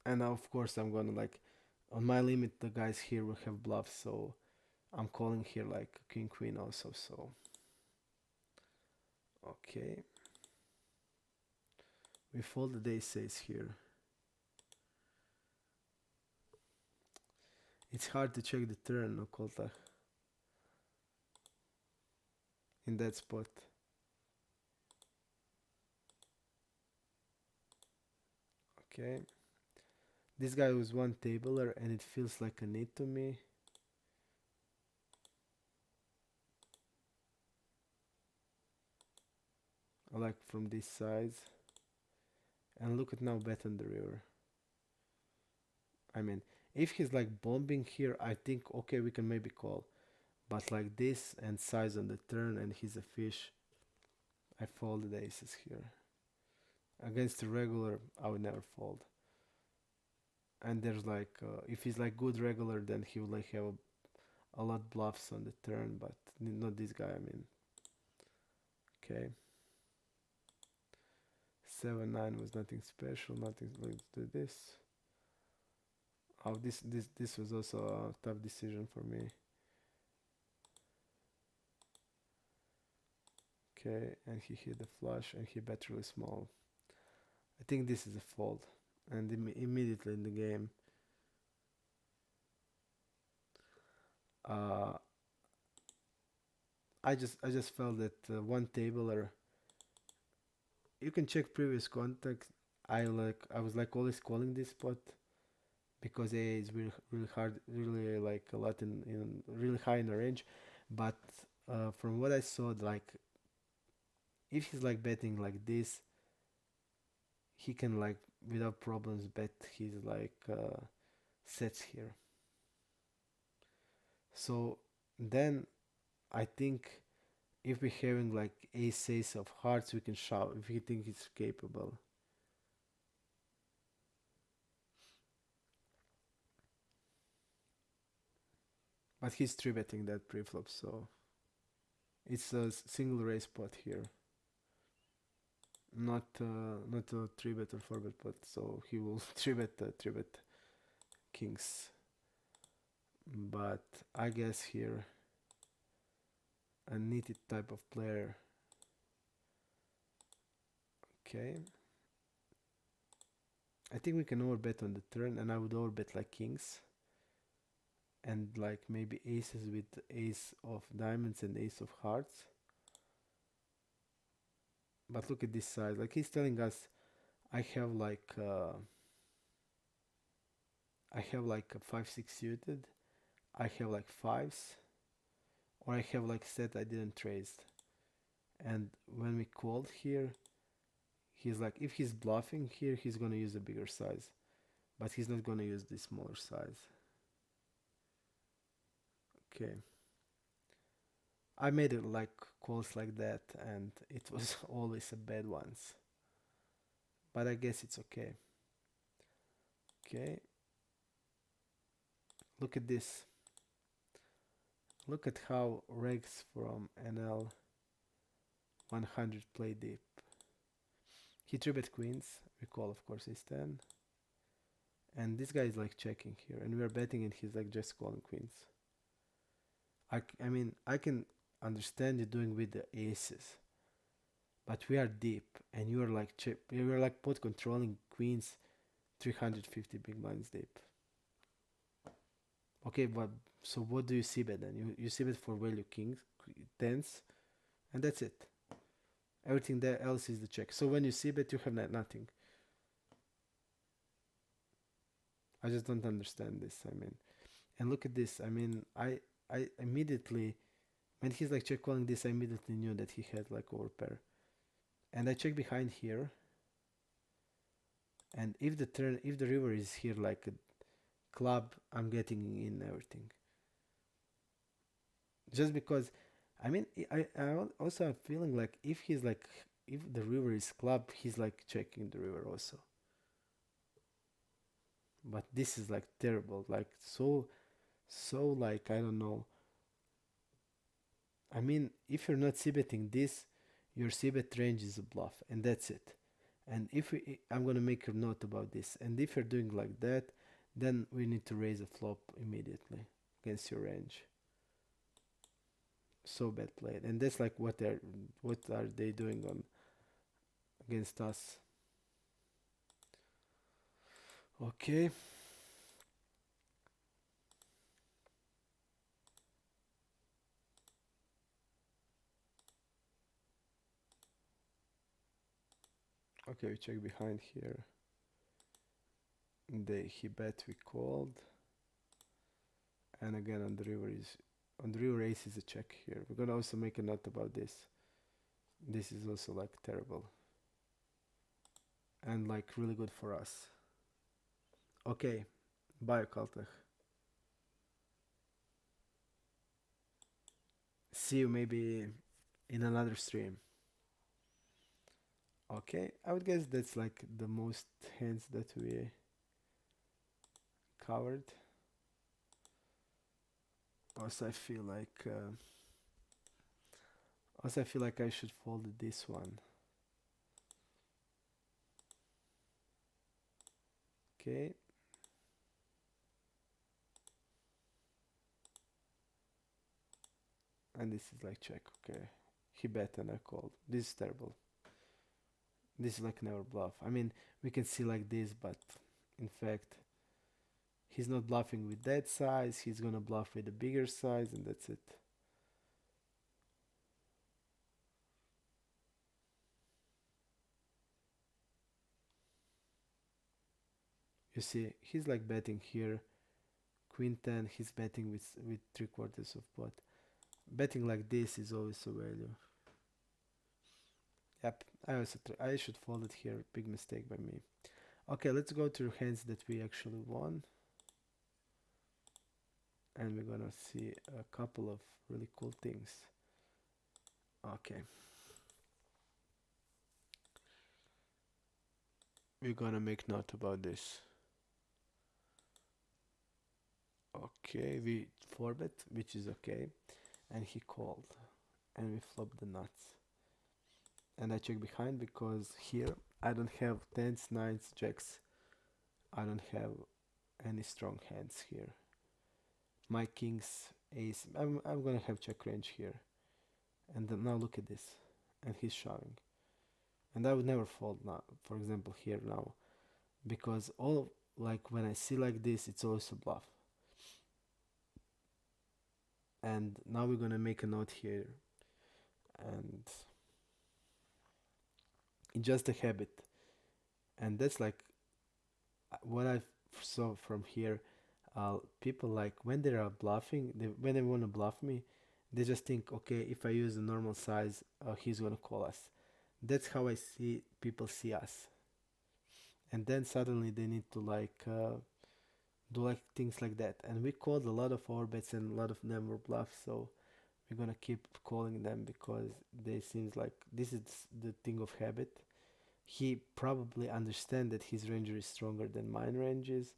And now, of course, I'm gonna like on my limit. The guys here will have bluffs, so I'm calling here like king queen also. So okay, we fold the ace ace here. It's hard to check the turn, no Kolta, in that spot. Okay, this guy was one tabler, and it feels like a need to me. I like from this side, and look at now bet on the river. I mean, if he's like bombing here, I think okay we can maybe call. But like this and size on the turn and he's a fish, I fold the aces here. Against the regular, I would never fold. And there's like, if he's like good regular, then he would like have a lot bluffs on the turn, but not this guy. I mean, okay, 7-9 was nothing special, nothing. Let's do this. Oh, this was also a tough decision for me. Okay, and he hit the flush and he bet really small. I think this is a fold, and immediately in the game, uh, I just felt that one tabler. You can check previous context. I was like always calling this spot because A is really hard, really like a lot in really high in the range. But from what I saw, like if he's like betting like this, he can like without problems bet his like sets here. So then I think if we're having like ace of hearts, we can shove if we think it's capable. But he's three betting that preflop, so it's a single raise pot here, not a three bet or four bet pot. So he will three bet kings. But I guess here a knitted type of player. Okay, I think we can overbet on the turn, and I would overbet like kings and like maybe aces with ace of diamonds and ace of hearts. But look at this size. Like he's telling us, I have like I have like a 5-6 suited. I have like fives, or I have like set I didn't trace. And when we called here, he's like, if he's bluffing here, he's gonna use a bigger size, but he's not gonna use this smaller size. Okay, I made it like calls like that, and it was always a bad ones. But I guess it's okay. Okay, look at this. Look at how regs from NL 100 play deep. He 3-bet queens. We call, of course, ace 10. And this guy is like checking here. And we are betting and he's like just calling queens. I mean, I can understand you doing with the aces. But we are deep. And you are like chip. You are like pot controlling queens 350 big blinds deep. Okay, but so what do you see bet then? You see bet for value kings, tens, and that's it. Everything there else is the check. So when you see bet, you have nothing. I just don't understand this. I mean, and look at this. I mean, I immediately when he's like check calling this, I immediately knew that he had like overpair. And I check behind here. And if the river is here like a club, I'm getting in everything. Just because, I mean, I also have feeling like if the river is club, he's like checking the river also. But this is like terrible, like so like I don't know. I mean, if you're not c-betting this, your c-bet range is a bluff, and that's it. And if I'm gonna make a note about this, and if you're doing like that, then we need to raise a flop immediately against your range. So bad played, and that's like what are they doing on against us? Okay, okay, we check behind here. He bet we called, and again on the river ace is a check here. We're gonna also make a note about this. This is also like terrible and like really good for us. Okay, bye Kaltech. See you maybe in another stream. Okay, I would guess that's like the most hands that we covered. Also, I feel like I should fold this one. Okay, and this is like check. Okay, he bet and I called. This is terrible. This is like never bluff. I mean, we can see like this, but in fact, he's not bluffing with that size. He's gonna bluff with a bigger size, and that's it. You see, he's like betting here. Queen 10, he's betting with 3/4 of pot. Betting like this is always a value. Yep, I should fold it here. Big mistake by me. Okay, let's go to hands that we actually won. And we're gonna see a couple of really cool things. Okay. We're gonna make note about this. Okay, we 4-bet, which is okay. And he called. And we flopped the nuts. And I check behind because here I don't have tens, nines, jacks. I don't have any strong hands here. My kings, ace. I'm gonna have check range here. And then now look at this. And he's shoving. And I would never fold now, for example, here now. Because all like when I see like this, it's always a bluff. And now we're gonna make a note here. And it's just a habit. And that's like what I saw from here. People like when they are bluffing, when they want to bluff me, they just think, okay, if I use a normal size, he's gonna call us. That's how I see people see us. And then suddenly they need to do like things like that. And we called a lot of orbits and a lot of them were bluffs, so we're gonna keep calling them because they seems like this is the thing of habit. He probably understand that his ranger is stronger than mine range is,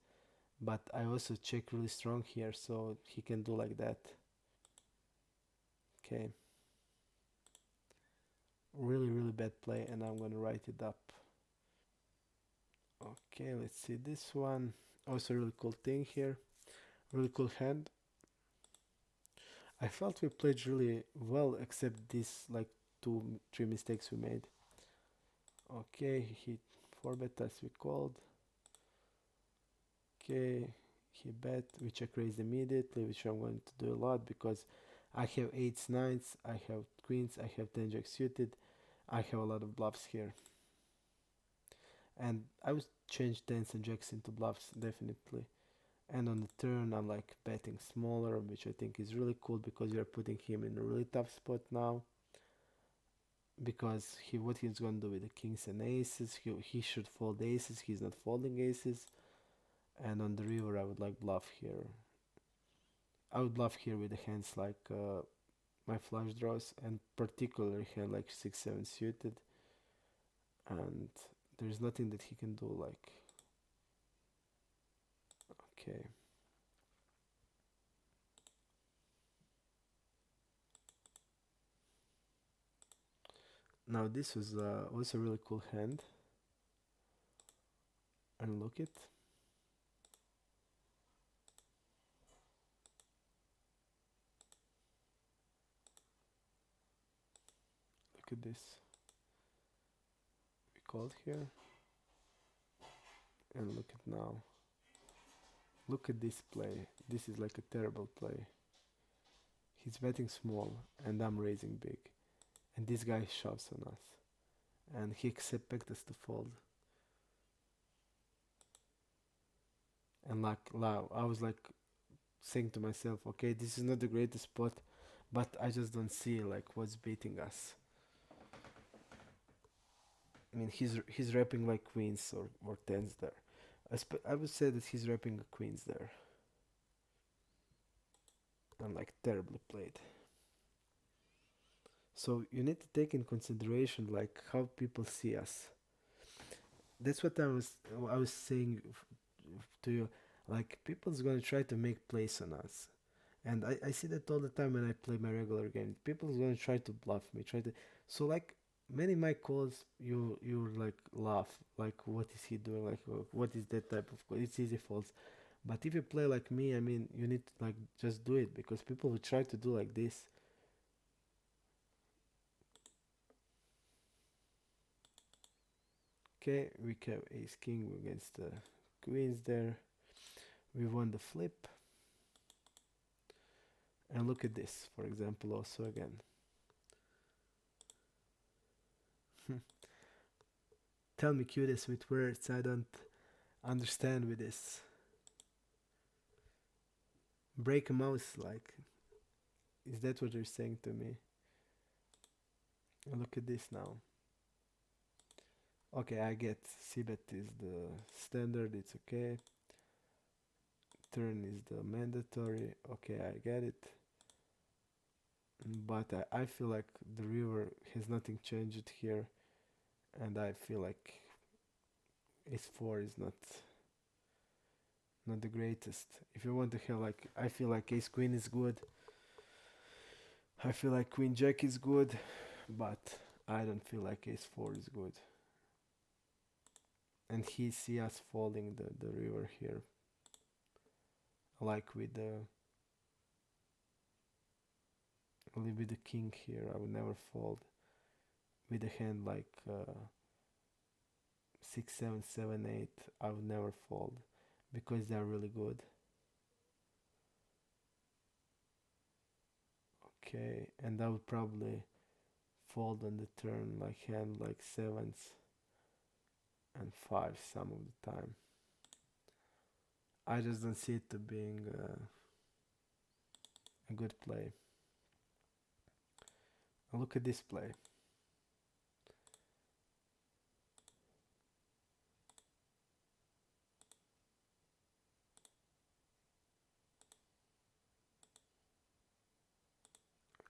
but I also check really strong here, so he can do like that. Okay, really bad play, and I'm gonna write it up. Okay, let's see this one. Also, really cool thing here. Really cool hand. I felt we played really well, except these like two, three mistakes we made. Okay, he hit 4-bet as we called. Okay, he bet. We check raise immediately, which I'm going to do a lot because I have eights, nines, I have queens, I have 10 jack suited. I have a lot of bluffs here. And I would change tens and jacks into bluffs, definitely. And on the turn, I'm like betting smaller, which I think is really cool because you're putting him in a really tough spot now. Because what he's gonna do with the kings and aces, he should fold aces. He's not folding aces. And on the river, I would like bluff here. I would bluff here with the hands like my flush draws, and particularly hand like 6-7 suited. And there's nothing that he can do. Like, okay. Now this was also a really cool hand. And look it. Look at this. We called here. And look at now. Look at this play. This is like a terrible play. He's betting small and I'm raising big. And this guy shoves on us. And he expects us to fold. And like, I was like saying to myself, okay, this is not the greatest spot, but I just don't see like what's beating us. I mean, he's wrapping like queens or tens there. I would say that he's wrapping a queens there. And like terribly played. So you need to take in consideration like how people see us. That's what I was saying to you. Like people's gonna try to make plays on us. And I see that all the time when I play my regular game. People's gonna try to bluff me, try to so like many my calls you like laugh like what is he doing like what is that type of call? It's easy false. But if you play like me, I mean you need to like just do it because people will try to do like this. Okay, we have ace king against the queens there. We won the flip. And look at this, for example, also again. Tell me curious with words, I don't understand with this. Break a mouse, like, is that what you're saying to me? Look at this now. Okay, I get c-bet is the standard, it's okay. Turn is the mandatory, okay, I get it. But I feel like the river has nothing changed here, and I feel like ace 4 is not the greatest. If you want to have like, I feel like ace queen is good. I feel like queen jack is good, but I don't feel like ace 4 is good. And he see us folding the river here, like with the king here. I would never fold with a hand like 6 7 7 8. I would never fold because they're really good. Okay, and I would probably fold on the turn like hand like sevens and fives some of the time. I just don't see it to being a good play. And look at this play.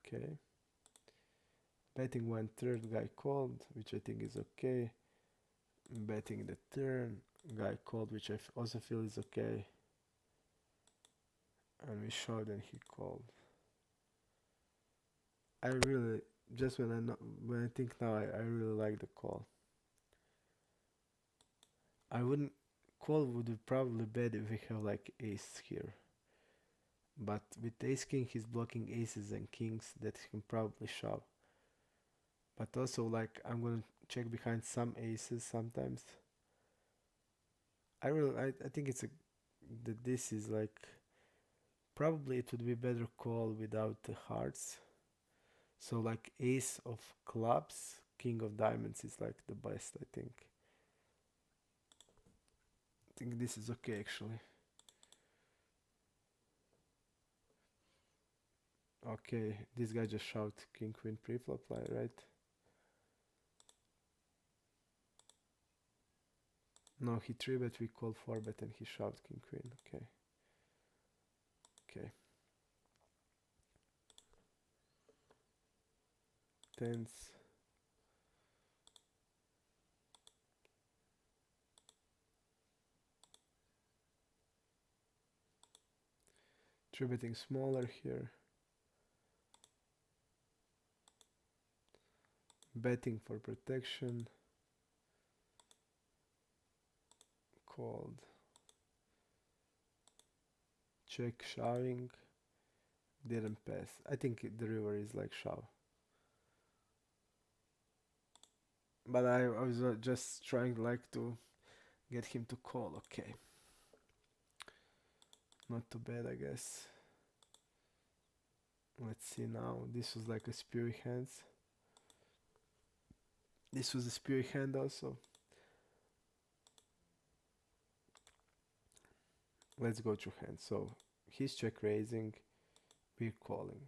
Okay. Betting one third, guy called, which I think is okay. Betting the turn, guy called, which also feel is okay. And we showed and he called. I really, just when I think now, I really like the call. I wouldn't call would be probably bad if we have like ace here. But with ace king, he's blocking aces and kings that he can probably shove. But also like I'm gonna check behind some aces sometimes. I think it's a that this is like probably it would be better call without the hearts. So like ace of clubs, king of diamonds is like the best I think. I think this is okay actually. Okay, this guy just shoved king queen preflop, right? No, he 3-bet, we called 4-bet and he shoved king queen. Okay. Okay. Tens. 3-betting smaller here. Betting for protection. Called. Check shoving. Didn't pass. I think the river is like shove. But I was just trying like to get him to call. Okay. Not too bad, I guess. Let's see now. This was like a spear hands. This was a spear hand also. Let's go through hands. So he's check raising. We're calling.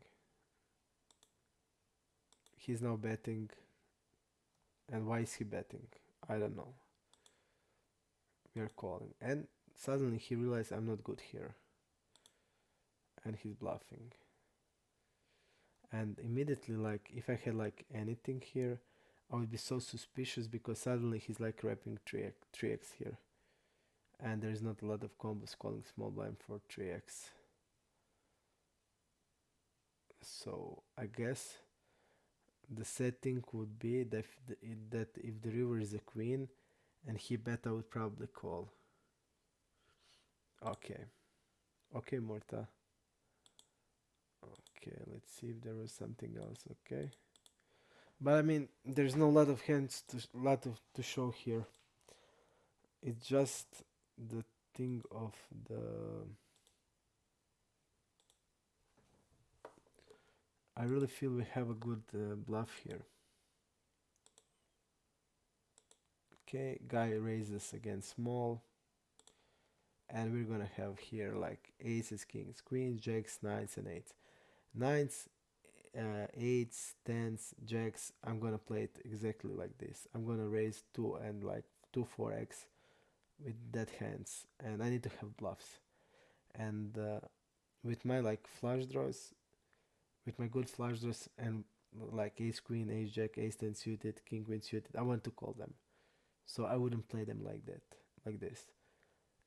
He's now betting. And why is he betting? I don't know. We are calling. And suddenly he realized I'm not good here. And he's bluffing. And immediately, like, if I had like anything here, I would be so suspicious because suddenly he's like wrapping 3x here. And there's not a lot of combos calling small blind for 3x. So I guess the setting would be that if the river is a queen and he bet, I would probably call. Okay. Okay, Morta. Okay, let's see if there was something else. Okay. But I mean, there's no lot of hands to show here. It's just the thing of the. I really feel we have a good bluff here. Okay, guy raises again small, and we're gonna have here like aces, kings, queens, jacks, nines, and eights. Nines, eights, tens, jacks. I'm gonna play it exactly like this. I'm gonna raise two and like two 4x with that hands, and I need to have bluffs. And with my like flush draws, with my good flush draws, and like ace queen, ace jack, ace ten suited, king queen suited, I want to call them. So I wouldn't play them like that, like this.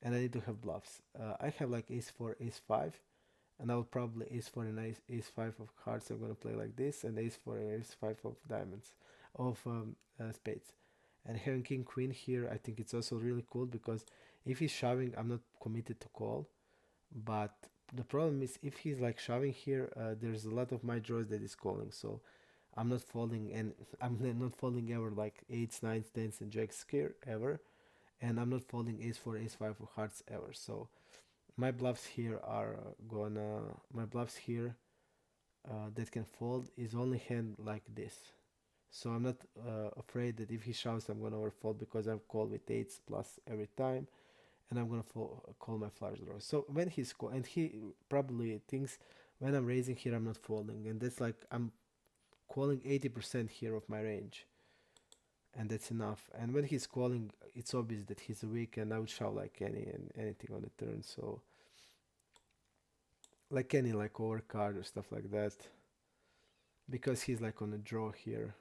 And I need to have bluffs. I have like ace four, ace five, and I'll probably ace four and ace five of hearts. I'm gonna play like this, and ace four and ace five of diamonds, of spades. And having king queen here, I think it's also really cool because if he's shoving, I'm not committed to call. But the problem is if he's like shoving here, there's a lot of my draws that is calling. So I'm not folding, and I'm not folding ever like eights, nines, tens, and jacks here ever, and I'm not folding ace four, ace five of hearts ever. So my bluffs here are gonna my bluffs here that can fold is only hand like this. So I'm not afraid that if he shoves, I'm gonna overfold because I'm called with eights plus every time, and I'm gonna call my flush draw. So when he's and he probably thinks when I'm raising here, I'm not folding, and that's like I'm calling 80% here of my range, and that's enough. And when he's calling, it's obvious that he's weak, and I would shove like anything on the turn. So like any like overcard or stuff like that, because he's like on a draw here,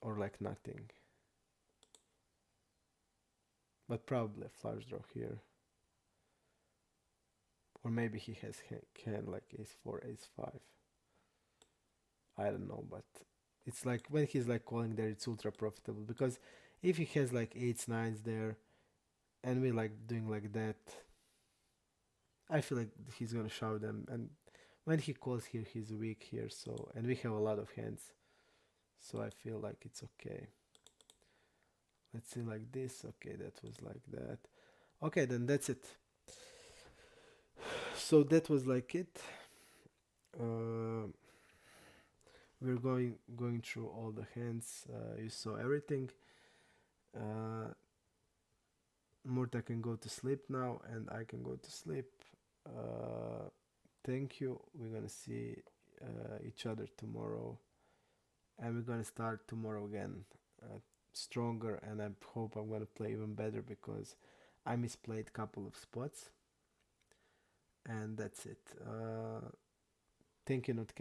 or like nothing, but probably a flush draw here, or maybe he has can like ace four, ace five. I don't know, but it's like when he's like calling there, it's ultra profitable because if he has like eights, nines there, and we like doing like that, I feel like he's gonna shove them. And when he calls here, he's weak here. So and we have a lot of hands, so I feel like it's okay. Let's see like this. Okay, that was like that. Okay, then that's it. So that was like it. Uh, we're going through all the hands. You saw everything. Uh, Murta can go to sleep now, and I can go to sleep. Uh, Thank you. We're gonna see each other tomorrow, and we're gonna start tomorrow again stronger. And I hope I'm gonna play even better because I misplayed couple of spots, and that's it. Thank you, Not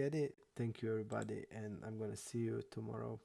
Thank you, everybody, and I'm gonna see you tomorrow.